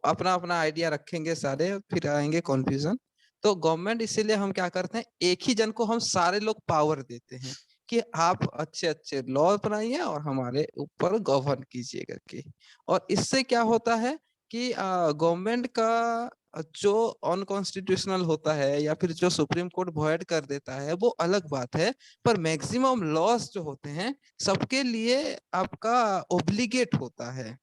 अपना अपना आइडिया रखेंगे सारे, फिर आएंगे कॉन्फ्यूजन। तो गवर्नमेंट इसीलिए हम क्या करते हैं, एक ही जन को हम सारे लोग पावर देते हैं कि आप अच्छे अच्छे लॉ बनाइए और हमारे ऊपर गवर्न कीजिए करके। और इससे क्या होता है कि गवर्नमेंट का जो अनकॉन्स्टिट्यूशनल होता है या फिर जो सुप्रीम कोर्ट वॉइड कर देता है वो अलग बात है, पर मैक्सिमम लॉस जो होते हैं सबके लिए आपका ओब्लिगेट होता है,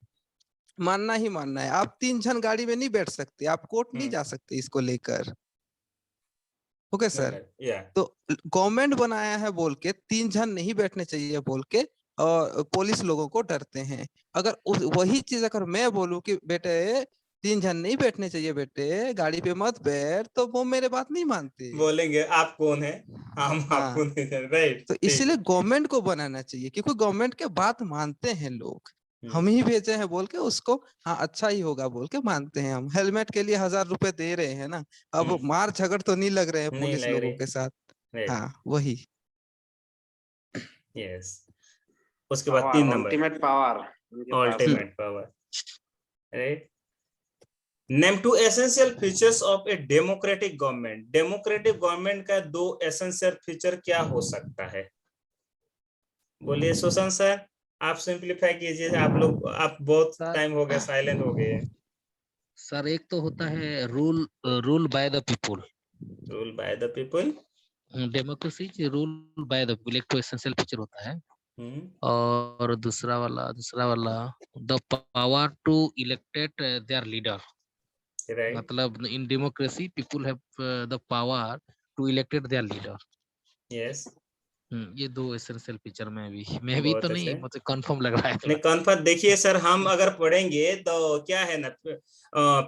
मानना ही मानना है। आप 3 जन गाड़ी में नहीं बैठ सकते, आप कोर्ट नहीं जा सकते इसको लेकर। Okay sir. तो गवर्नमेंट बनाया है बोल के 3 जन नहीं बैठने चाहिए बोल के और पुलिस लोगों को डरते हैं। अगर वही चीज अगर मैं बोलूं कि बेटे 3 जन नहीं बैठने चाहिए बेटे, गाड़ी पे मत बैठ, तो वो मेरे बात नहीं मानते, बोलेंगे आप कौन है, हम आपको नहीं जानते, राइट? तो इसीलिए गवर्नमेंट को बनाना चाहिए, क्योंकि गवर्नमेंट के बात मानते हैं लोग। हम ही भेजे हैं बोल के उसको, हाँ अच्छा ही होगा बोल के मानते हैं। हम हेलमेट के लिए 1000 रुपए दे रहे हैं ना, अब मार झगड़ तो नहीं लग रहे हैं पुलिस लोगों के साथ। हाँ वही। यस। उसके बाद 3 number, ultimate power. Right? Name 2 essential features of a democratic government. Democratic government का 2 एसेंशियल फीचर क्या हो सकता है? बोलिए सुशांत सर, आप सिंपलीफाई कीजिए। आप बहुत टाइम हो गया साइलेंट हो गए। सर एक तो होता है rule by the people. Rule by the people. Democracy rule by the people, एक तो एसेंशियल फीचर होता है, और दूसरा वाला the power to elected their leader, मतलब in democracy people have the power to elected their leader. Yes, ये दो एसेंशियल फीचर में भी तो नहीं, मुझे कंफर्म लग रहा है। नहीं कंफर्म, देखिए सर हम अगर पढ़ेंगे तो क्या है ना,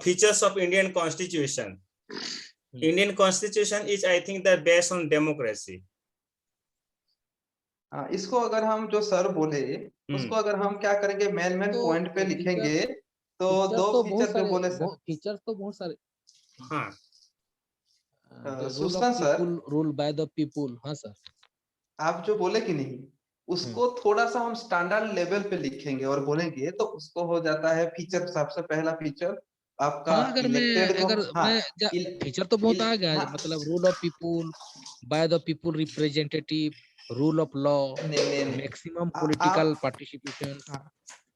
features of Indian constitution, Indian constitution is I think the based on democracy. इसको अगर हम जो सर बोले उसको अगर हम क्या करेंगे, मेन पॉइंट पे लिखेंगे तो दो फीचर जो बोले सर, फीचर तो बहुत सारे। हाँ Sushant sir, rule by the people. हाँ सर, आप जो बोले कि नहीं उसको थोड़ा सा हम स्टैंडर्ड लेवल पे लिखेंगे और बोलेंगे तो उसको हो जाता है फीचर। सबसे पहला फीचर आपका अगर मैं फीचर तो बहुत आ गया, मतलब rule of people, by the people, representative, rule of law, maximum political participation.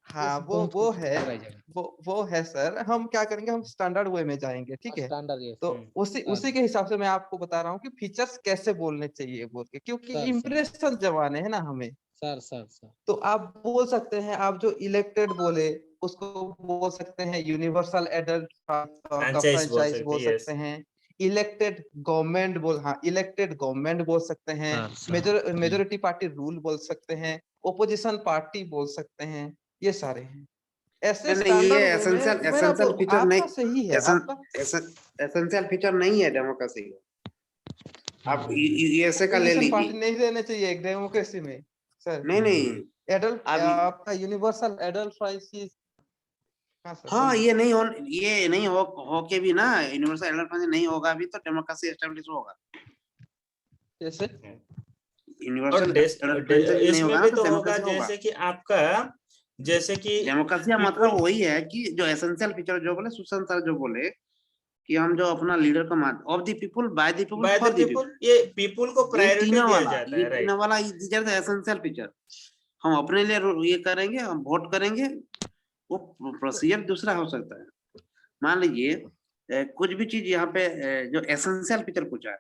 हाँ वो है सर। हम क्या करेंगे, हम स्टैंडर्ड वे में जाएंगे, ठीक है। तो उसी के हिसाब से मैं आपको बता रहा हूँ कि फीचर्स कैसे बोलने चाहिए बोल के, क्योंकि इम्प्रेशन जमाने है ना हमें। सर तो आप बोल सकते हैं, आप जो इलेक्टेड बोले उसको बोल सकते हैं यूनिवर्सल एडल्ट फ्रैंचाइज बोल सकते हैं, इलेक्टेड गवर्नमेंट इलेक्टेड गवर्नमेंट बोल सकते हैं, मेजोरिटी पार्टी रूल बोल सकते हैं, ओपोजिशन पार्टी बोल सकते हैं, ये सारे हैं। ऐसे एसेंशियल फीचर नहीं सही है, एसेंशियल फीचर नहीं है डेमोक्रेसी का। आप यूएसए का ले लीजिए, पार्टी नहीं रहने चाहिए एक डेमोक्रेसी में सर। नहीं एडल्ट आपका यूनिवर्सल एडल्ट फ्रैंचाइज। हाँ, ये नहीं हो के भी ना, यूनिवर्सल एडल्ट फ्रैंचाइज नहीं होगा भी तो डेमोक्रेसी एस्टेब्लिश होगा। जैसे यूनिवर्सल इसमें भी तो होगा, जैसे कि आपका, जैसे कि डेमोक्रेसी मतलब वही है कि जो एसेंशियल फीचर जो बोले सुशांत सर, जो बोले कि हम जो अपना लीडर को of the people, by the people, for the people, ये पीपल को प्रायोरिटी दिया जाता है, ये तीनों वाला these are the essential feature. हम अपने लिए ये करेंगे, हम वोट करेंगे, वो प्रोसीजर दूसरा हो सकता है। मान लीजिए कुछ भी चीज यहाँ पे जो एसेंशियल फीचर पूछा है,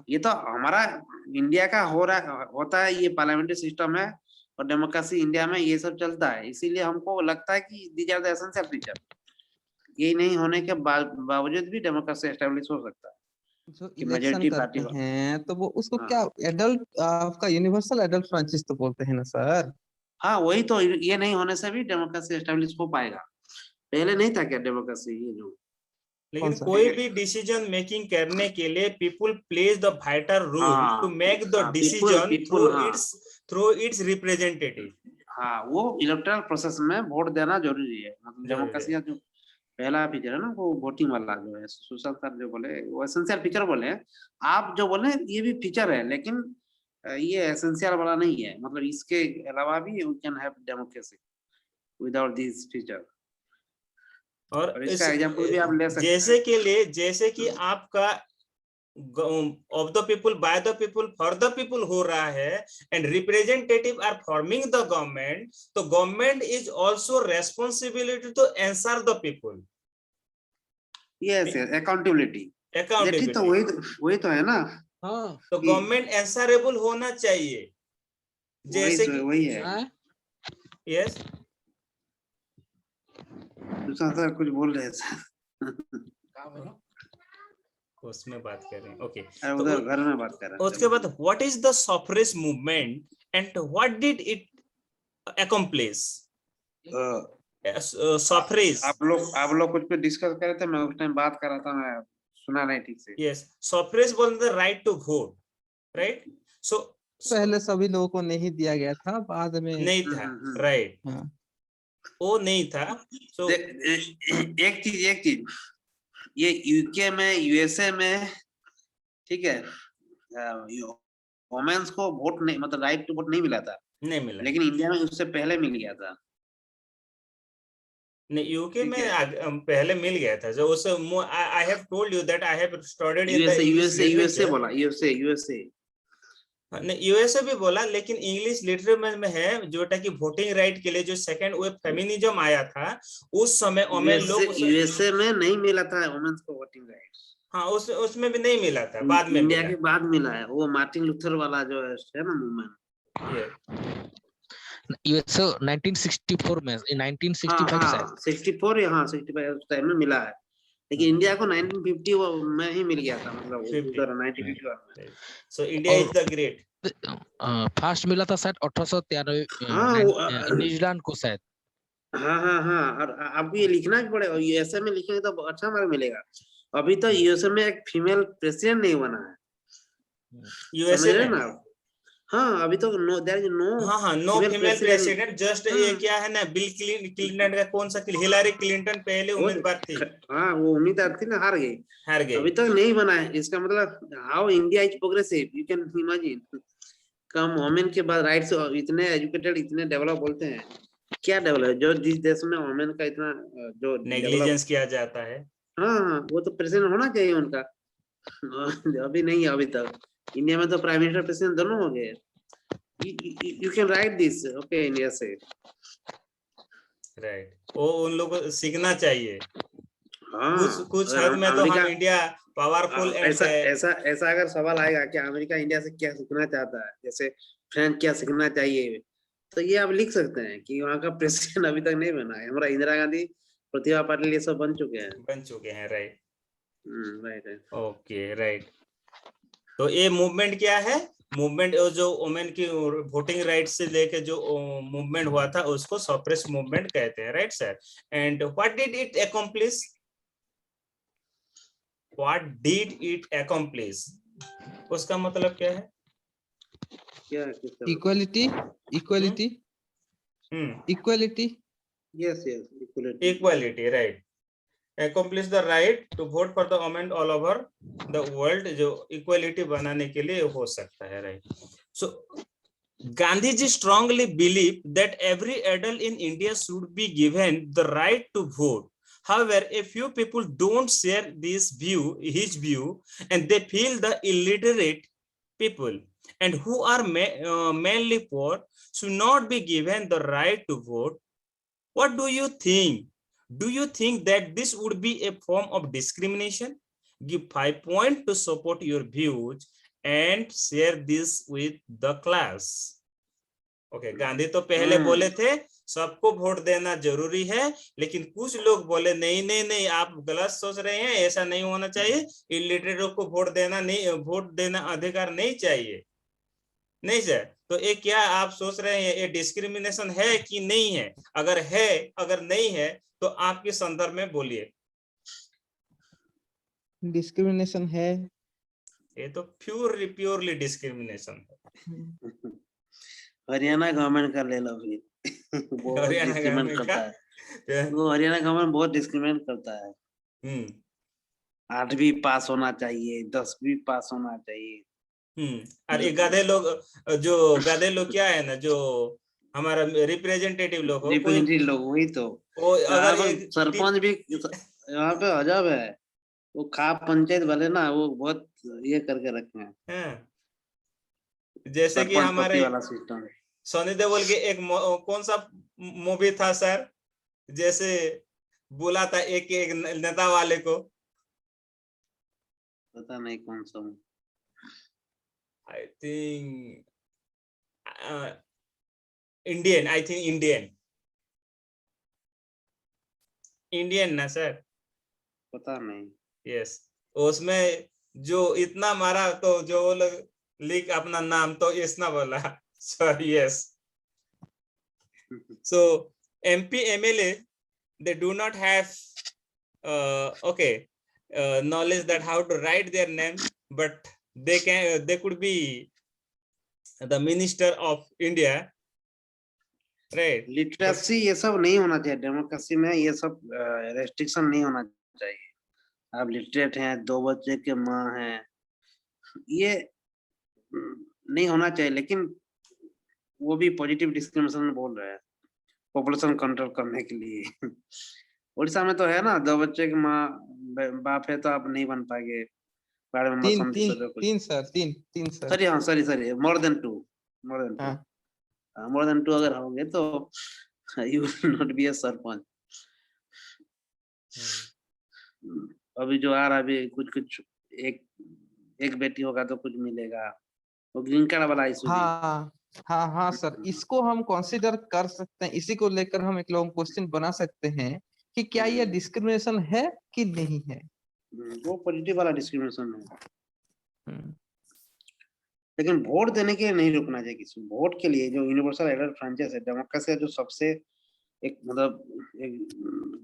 ये तो हमारा इंडिया का होता है, ये पार्लियामेंट्री सिस्टम है और डेमोक्रेसी इंडिया में ये सब चलता है, इसीलिए हमको लगता है कि these are the essential feature. ये नहीं होने के बावजूद भी डेमोक्रेसी एस्टेब्लिश हो सकता है। जो इलेक्शन करते हैं तो वो उसको क्या एडल्ट आपका यूनिवर्सल एडल्ट फ्रैंचाइज तो बोलते हैं ना सर। हाँ वही तो, ये नहीं होने से भी डेमोक्रेसी एस्टेब्लिश हो पाएगा। पहले नहीं था क्या डेमोक्रेसी, ये जो लेकिन कोई भी डिसीजन मेकिंग करने के लिए people plays the vital role to make the decision through its representative. हाँ, वो इलेक्टोरल प्रोसेस में वोट देना जरूरी है। मतलब डेमोक्रेसी का जो पहला फीचर है ना, वो वोटिंग वाला जो है, सुशांत सर जो बोले वो एसेंशियल फीचर बोले, आप जो बोले ये भी फीचर है, लेकिन ये एसेंशियल वाला नहीं है। मतलब इसके अलावा भी we can have democracy without this feature. और इसका एग्जांपल भी आप ले सकते हैं, जैसे कि आपका of the people, by the people, for the people हो रहा है and representative are forming the government, तो government is also responsibility to answer the people. Yes, accountability तो वही तो है ना। हाँ, तो गवर्नमेंट आंसरेबल होना चाहिए, जैसे कि वही है। यस, सर कुछ बोल रहे थे उसमें बात कर रहे हैं। ओके, उधर घर में बात कर रहे हैं। उसके बाद what is the suffrage movement and what did it accomplish? Suffrage आप लोग कुछ पे डिस्कस कर रहे थे, मैं उस टाइम बात कर रहा था, मैं सुना नहीं ठीक से। यस, सफरेज बोलते हैं right to vote, right. So पहले सभी लोगों को नहीं दिया गया था, बाद में नहीं था, राइट। वो नहीं था। सो एक चीज ये यूके में, यूएसए में, ठीक है, वुमेन्स को वोट नहीं, मतलब राइट टू वोट नहीं मिला था, नहीं मिला, लेकिन इंडिया में उससे पहले मिल गया था। नहीं, यूके में पहले मिल गया था। जो उस I have told you that I have studied in the USA बोला, यूएसए नहीं, यूएसए भी बोला, लेकिन इंग्लिश लिटरेचर में है जो कि वोटिंग राइट के लिए जो सेकंड वेव फेमिनिज्म आया था, उस समय वुमेन लोग, यूएसए में नहीं मिला था वुमेन्स को वोटिंग राइट। हाँ उसमें भी नहीं मिला था, बाद में इंडिया मिला। के बाद मिला है, वो मार्टिन लूथर वाला जो है ना मूवमेंट। यूएसओ 1964 में, 1965 शायद। 64 या 65 उस टाइम में मिला है, लेकिन इंडिया को 1950 में ही मिल गया था, मतलब उस दौरान 1951 में। So India is the great. First मिला था शायद 1893 न्यूजीलैंड को शायद। हाँ, और आपको ये लिखना भी पड़ेगा, यूएसए में लिखेंगे तो अच्छा मार्क मिलेगा। अभी तो यूएसए में एक फीमेल प्रेसिडेंट नहीं बना है, यूएसए में ना आप? हाँ, अभी तो नो, देयर इज नो, हाँ नो फीमेल प्रेसिडेंट। जस्ट ये क्या है ना, बिल क्लिंटन का कौन सा, हिलरी क्लिंटन पहले उम्मीदवार थी। हाँ, वो उम्मीदवार थी ना, हार गई। अभी तक नहीं बना है, इसका मतलब how India is progressive, you can imagine. Come women के बाद राइट्स, इतने एजुकेटेड, इतने डेवलप बोलते हैं, क्या डेवलप, जो जिस देश में वुमेन का इतना जो नेग्लिजेंस किया जाता है। हाँ, वो तो प्रेसिडेंट होना चाहिए उनका। अभी नहीं है, अभी तक इंडिया में तो प्राइम मिनिस्टर प्रेसिडेंट दोनों हो गए। You can write this, okay, India से। राइट, वो उन लोगों को सीखना चाहिए। हाँ, कुछ हद में तो हम इंडिया पावरफुल ऐसा अगर सवाल आएगा कि अमेरिका इंडिया से क्या सीखना चाहता है, जैसे फ्रांस क्या सीखना चाहिए, तो ये आप लिख सकते हैं कि वहाँ का प्रेसिडेंट अभी तक नहीं बना है। हमारा इंदिरा गांधी, प्रतिभा पाटिल, ये सब बन चुके हैं। राइट। Right, okay, right. तो ये मूवमेंट क्या है? मूवमेंट जो वुमेन की वोटिंग राइट से लेके जो मूवमेंट हुआ था उसको सप्रेस मूवमेंट कहते हैं, right sir? And what did it accomplish? What did it accomplish, उसका मतलब क्या है? क्या? Equality, equality, equality. Yes, equality, right. accomplish the right to vote for the women all over the world, जो equality बनाने के लिए हो सकता है, right? So Gandhi ji strongly believed that every adult in India should be given the right to vote. However, a few people don't share his view, and they feel the illiterate people and who are mainly poor should not be given the right to vote. What do you think? Do you think that this would be a form of discrimination? Give 5 points to support your views and share this with the class. Okay, Gandhi तो पहले बोले थे सबको वोट देना जरूरी है, लेकिन कुछ लोग बोले नहीं आप गलत सोच रहे हैं, ऐसा नहीं होना चाहिए, इलिटरेटों को वोट देना अधिकार नहीं चाहिए। नहीं सर, तो ये क्या आप सोच रहे हैं, ये डिस्क्रिमिनेशन है कि नहीं है? अगर है, अगर नहीं है तो आपके संदर्भ में बोलिए। डिस्क्रिमिनेशन है, ये तो प्योरली डिस्क्रिमिनेशन है। हरियाणा गवर्नमेंट का ले लो फिर। बहुत डिस्क्रिमिनेट करता है वो, हरियाणा गवर्नमेंट बहुत डिस्क्रिमिनेट करता है। 8वीं पास होना चाहिए, 10वीं पास होना चाहिए। और ये गधे लोग क्या है ना, जो हमारा रिप्रेजेंटेटिव लोग वही तो, अगर सरपंच भी यहाँ पे अजब है, वो खाप पंचायत वाले ना, वो बहुत ये करके रखे हैं। जैसे कि हमारे वाला सिस्टम, सनी देओल के एक कौन सा मूवी था सर, जैसे बोला था एक नेता वाले को, पता नहीं कौन सा। I think Indian ना सर, पता नहीं। यस, उसमें जो इतना मारा तो जो वो लोग लिख अपना नाम तो इतना बोला sir, yes. So MP MLA, they do not have knowledge that how to write their name, but they could be the minister of India, right? Literacy ये सब नहीं होना चाहिए डेमोक्रेसी में, ये सब रेस्ट्रिक्शन नहीं होना चाहिए। आप लिटरेट हैं, 2 बच्चे के माँ हैं, ये नहीं होना चाहिए, लेकिन वो भी पॉजिटिव डिस्क्रिमिनेशन बोल रहे हैं पॉपुलेशन कंट्रोल करने के लिए। उड़ीसा में तो है ना, 2 बच्चे के माँ बाप है तो आप नहीं बन पाएंगे। तीन sir, sorry, more than two अगर होंगे तो you will not be a sarpanch. अभी जो आ रहा है अभी कुछ एक बेटी होगा तो कुछ मिलेगा, वो ग्रीन कार्ड वाला इशू भी। हाँ सर, इसको हम कंसीडर कर सकते हैं। इसी को लेकर हम एक लॉन्ग क्वेश्चन बना सकते हैं कि क्या यह डिस्क्रिमिनेशन है कि नहीं है। वो पॉजिटिव वाला डिस्क्रिमिनेशन है। लेकिन वोट देने के लिए नहीं रुकना चाहिए किसी। वोट के लिए जो यूनिवर्सल एडल्ट फ्रेंचाइज है, डेमोक्रेसी जो सबसे एक मतलब एक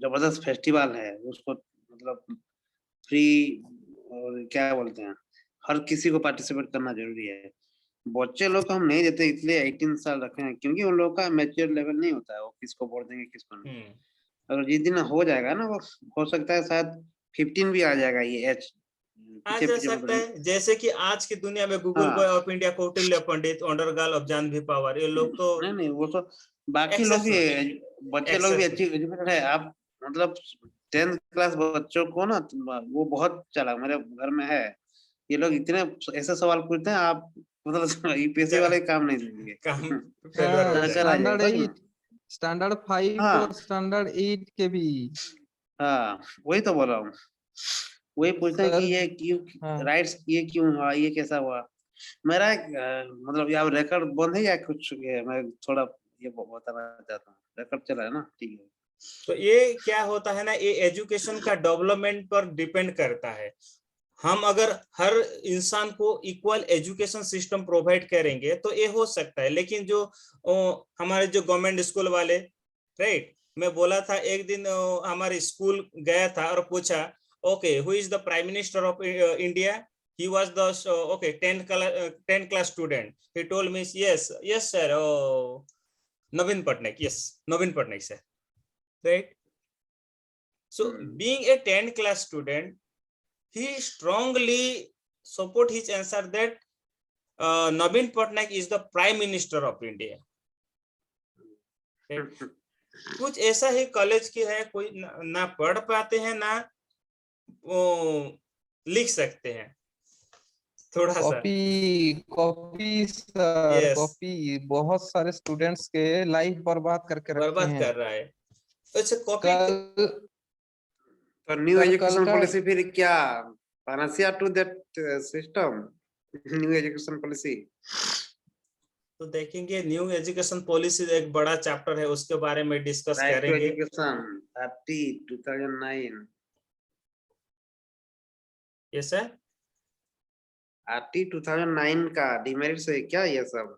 जबरदस्त फेस्टिवल है, उसको मतलब फ्री और क्या बोलते हैं, हर किसी को पार्टिसिपेट करना जरूरी है। बच्चे लोग को हम नहीं देते इसलिए 18 साल रखे हैं, क्योंकि उन लोगों का मैच्योर लेवल नहीं होता है, वो किसको वोट देंगे किसको नहीं। अगर जिस दिन हो जाएगा ना, वो हो सकता है शायद 15 भी आ जाएगा ये एज आ जा सकता है। जैसे कि आज की दुनिया में Google boy of India, Kautilya Pandit, wonder girl of Janhvi Panwar, ये लोग तो नहीं वो तो बाकी लोग भी, बच्चे लोग भी अच्छी एजुकेटेड है। आप मतलब 10th क्लास बच्चों को ना, वो बहुत चला, मेरे घर में है, ये लोग इतने ऐसे सवाल पूछते हैं, आप मतलब यूपीएससी वाले काम नहीं देंगे। स्टैंडर्ड 5 और स्टैंडर्ड 8 के भी। हाँ वही तो बोल रहा हूँ, वही पूछते हैं कि ये क्यों राइट्स, ये क्यों हुआ, ये कैसा हुआ। मेरा मतलब यहाँ रिकॉर्ड बंद है या कुछ, मैं थोड़ा ये बताना चाहता हूँ। रिकॉर्ड चला है ना, ठीक है। तो ये क्या होता है ना, ये एजुकेशन का डेवलपमेंट पर डिपेंड करता है। हम अगर हर इंसान को इक्वल एजुकेशन सिस्टम प्रोवाइड करेंगे तो ये हो सकता है। लेकिन जो हमारे जो गवर्नमेंट स्कूल वाले, राइट, मैं बोला था एक दिन हमारे स्कूल गया था और पूछा, okay who is the prime minister of India? He was the okay 10th class student. He told me yes sir, Naveen Patnaik, yes Naveen Patnaik sir, right? So being a 10th class student, he strongly support his answer that Naveen Patnaik is the Prime Minister of India. कुछ ऐसा ही कॉलेज की है, कोई ना पढ़ पाते हैं ना लिख सकते हैं, थोड़ा सा कॉपी बहुत सारे स्टूडेंट्स के लाइफ बर्बाद करके रखे हैं, कर रहा है। अच्छा कॉपी तो न्यू एजुकेशन पॉलिसी फिर क्या panacea to that system? New education policy तो देखेंगे, न्यू एजुकेशन पॉलिसी एक बड़ा चैप्टर है, उसके बारे में डिस्कस करेंगे। एजुकेशन 2009 यस सर, आरटी 2009 का डिमेरिट से क्या ये सब?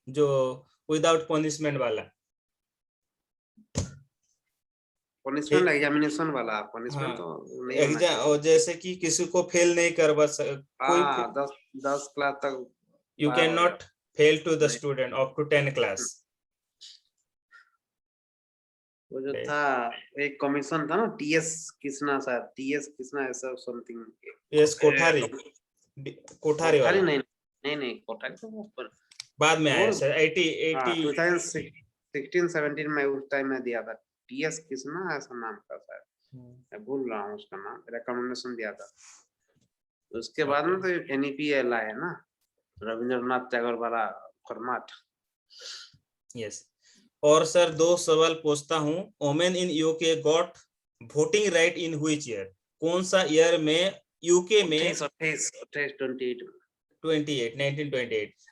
जो विदाउट पनिशमेंट वाला, पनिशमेंट एग्जामिनेशन वाला, पनिशमेंट तो नहीं एग्जाम, और जैसे कि किसी को फेल नहीं करवा कोई 10 क्लास तक you cannot fail to the student up to 10 class. वो जो था एक कमीशन था ना, टीएस किसना, शायद टीएस किसना ऐसा समथिंग, यस कोठारी वाला नहीं कोठारी तो ऊपर बाद में आया सर। 2016-17 में उस टाइम में दिया था। टीएस किसना ऐसा नाम था शायद, मैं भूल रहा हूँ उसका नाम, रिकमेंडेशन दिया था। उसके बाद में तो एनईपीएल आया ना, रविंद्रनाथ टैगोर वाला फॉर्मेट। यस। और सर दो सवाल पूछता हूँ, women in UK got voting right in which year? कौन सा ईयर में यूके में 1928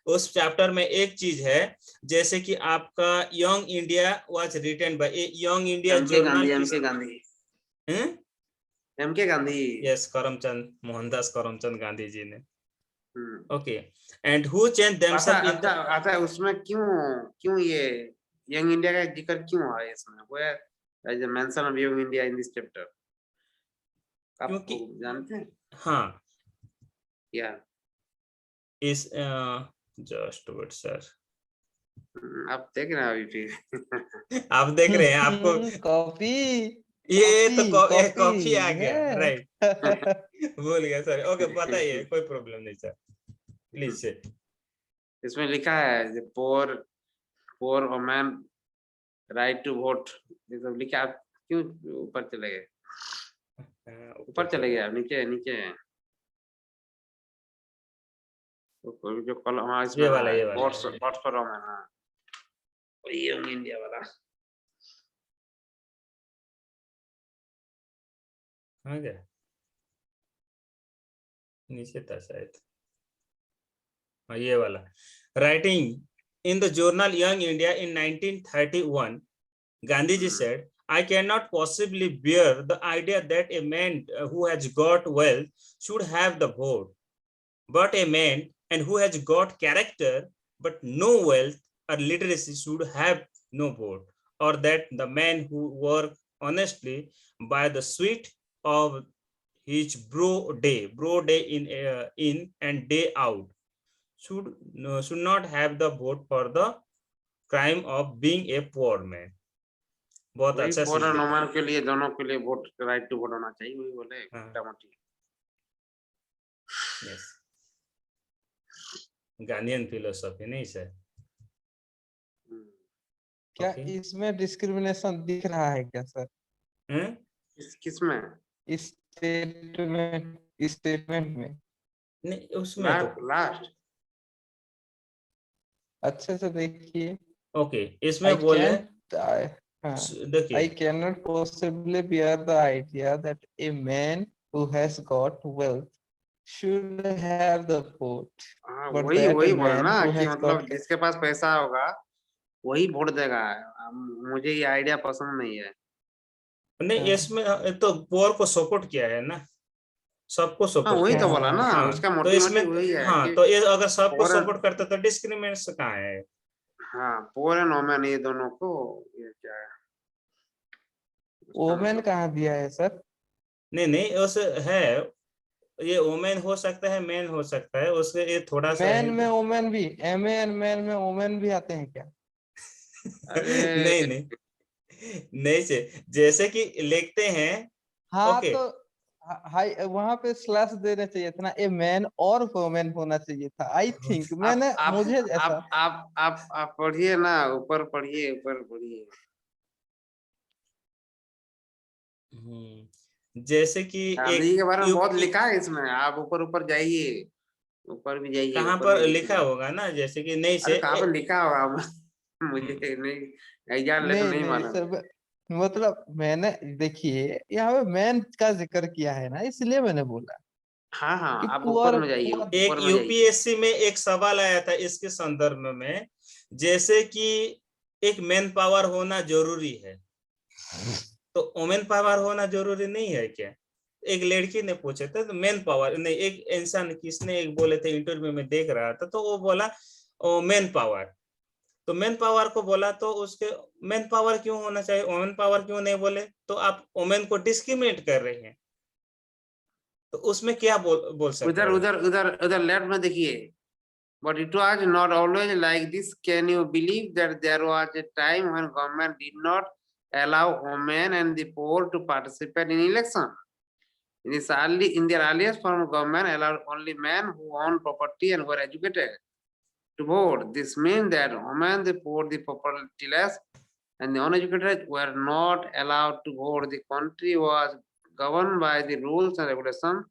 उस चैप्टर में एक चीज है, जैसे कि आपका Young India was written by Young India journal, MK Gandhi, yes Karamchand, Mohandas Karamchand Gandhi ji ने। Okay, and who change themselves in अच्छा उसमें क्यों ये यंग इंडिया का जिक्र क्यों है इसमें? वो है mention of young India in this chapter, आप जानते हैं? हाँ, या इस जस्ट वेट सर, आप देख रहे हैं अभी फिर आप देख रहे हैं, आपको कॉपी ये तो कॉपी आ गया, राइट भूल गया सर। ओके बताइए, कोई प्रॉब्लम नहीं सर, प्लीज से। इसमें लिखा है पोर वुमेन राइट टू वोट, ये सब लिखा। आप क्यों ऊपर चले गए? ऊपर चले गए, नीचे जो कॉलम है इसमें वोट्स फॉर वुमेन, हां ये इंडिया वाला। आ गया, नीचे था शायद, हाँ ये वाला। Writing in the journal young India in 1931, Gandhiji said, I cannot possibly bear the idea that a man who has got wealth should have the vote, but a man and who has got character but no wealth or literacy should have no vote, or that the man who work honestly by the sweat of his broad day in and day out should not have the vote for the crime of being a poor man. बहुत अच्छा पोर और नॉर्मल के लिए दोनों के लिए वोट, राइट टू वोट होना चाहिए, वही बोले मोटामोटी। यस, गांधीयन फिलोसॉफी नहीं सर। क्या इसमें डिस्क्रिमिनेशन दिख रहा है क्या सर? किसमें? इस स्टेटमेंट में नहीं, उसमें तो लास्ट अच्छे से देखिए। ओके, इसमें बोले देखिए, I cannot possibly bear the idea that a man who has got wealth should have the vote. वही बोला ना कि मतलब जिसके पास पैसा होगा वही वोट देगा। मुझे ये आइडिया पसंद नहीं है। नहीं, इसमें तो पोर को सपोर्ट किया है ना, सबको सपोर्ट। वही तो बोला ना, उसका मोटिव वही है। हाँ, तो ये अगर सबको सपोर्ट करता तो डिस्क्रिमिनेशन कहाँ है? हाँ, पोर एंड वोमेन ये दोनों को, ये क्या है? वोमेन कहाँ दिया है सर? नहीं उस है, ये वोमेन हो सकता है, मैन हो सकता है, उसके ये थोड़ा सा मैन में वोमेन भी, एमएन मैन में वोमेन भी आते हैं क्या? नहीं से जैसे कि लिखते हैं। हाँ तो हाई वहां पे स्लैश देना चाहिए था ना, ए मैन और वोमेन होना चाहिए था। आई थिंक मैंने मुझे ऐसा आप पढ़िए ना, ऊपर पढ़िए, ऊपर पढ़िए। जैसे कि गांधी के बारे में बहुत लिखा है इसमें, आप ऊपर जाइए, ऊपर भी जाइए। कहाँ पर लिखा होगा ना, जैसे कि नहीं से कहाँ पर लिखा होगा मुझे नहीं मालूम। मतलब मैंने देखिए यहाँ पे मैन का जिक्र किया है ना, इसलिए मैंने बोला। हाँ, आप ऊपर में जाइए। एक यूपीएससी में एक सवाल आया था इसके संदर्भ में, जैसे कि एक मैन पावर होना जरूरी है, तो वुमेन पावर होना जरूरी नहीं है क्या? एक लड़की ने पूछा था, तो मैन पावर नहीं, एक इंसान किसने एक बोले थे, इंटरव्यू में देख रहा था, तो वो बोला मैन पावर। तो मैन पावर को बोला तो उसके मैन पावर क्यों होना चाहिए, वुमेन पावर क्यों नहीं बोले? तो आप वुमेन को डिस्क्रिमिनेट कर रहे हैं, तो उसमें क्या बोल सकते हैं? उधर लेफ्ट में देखिए, but it was not always like this. Can you believe that there was a time when government did not allow women and the poor to participate in election? In their earliest form, government allowed only men who owned property and were educated to vote. This means that women, the poor, the propertyless, and the uneducated were not allowed to vote. The country was governed by the rules and regulations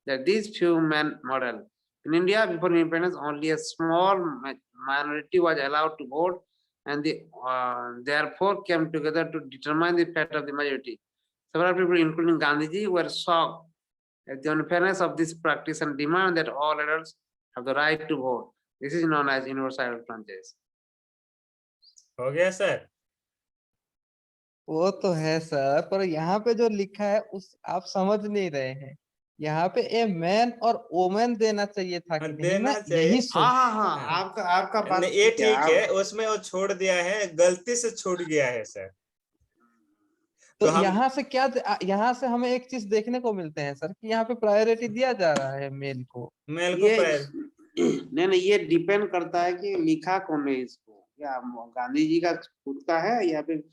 that these few men model. In India, before independence, only a small minority was allowed to vote, and therefore came together to determine the fate of the majority. Several people, including Gandhiji, were shocked at the unfairness of this practice and demand that all adults have the right to vote. This is known as universal franchise. हो गया सर? वो तो है सर, पर यहाँ पे जो लिखा है उस आप समझ नहीं रहे हैं। यहाँ पे ए मैन और वोमेन देना चाहिए था कि नहीं? मैं यही आपका बात ये ठीक है, उसमें वो छोड़ दिया है, गलती से छूट गया है सर। तो यहाँ से क्या, यहाँ से हमें एक चीज देखने को मिलते हैं सर कि यहाँ पे प्रायोरिटी दिया जा रहा है मेल को। नहीं, ये डिपेंड करता है कि लिखा कौन है इसको, या गांधी जी का खुद का है या फिर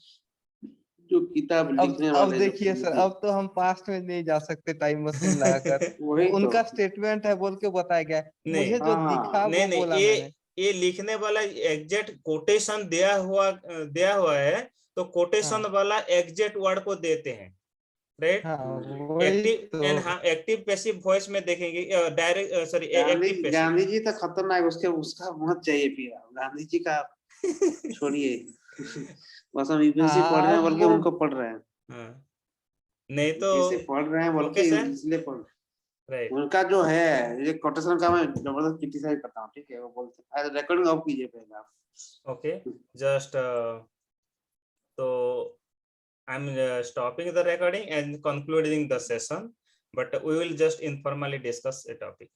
जो किताब लिखने वाले। अब देखिए सर, अब तो हम पास्ट में नहीं जा सकते टाइम मशीन लगाकर। उनका स्टेटमेंट है बोल के बताया गया है, मुझे जो दिखा वो बोला मैंने। ये लिखने वाला एग्जैक्ट कोटेशन दिया हुआ है, तो कोटेशन वाला एग्जैक्ट वर्ड को देते हैं, राइट? एक्टिव पैसिव वॉइस में देखेंगे direct, sorry active passive. Gandhi ji तो खतरनाक, उसका मत चाहिए फिर, गांधी जी का छोड़िए। बस हम यूपीएससी पढ़ रहे हैं बल्कि उनको पढ़ रहे हैं। नहीं तो इसे पढ़ रहे हैं बोल के इसलिए पढ़ राइट। उनका जो है ये कोटेशन का मैं जबरदस्त क्रिटिसाइज करता हूँ, ठीक है। वो बोलते हैं रिकॉर्डिंग ऑफ कीजिए पहले आप। ओके जस्ट तो I'm stopping the recording and concluding the session, but we will just informally discuss a topic.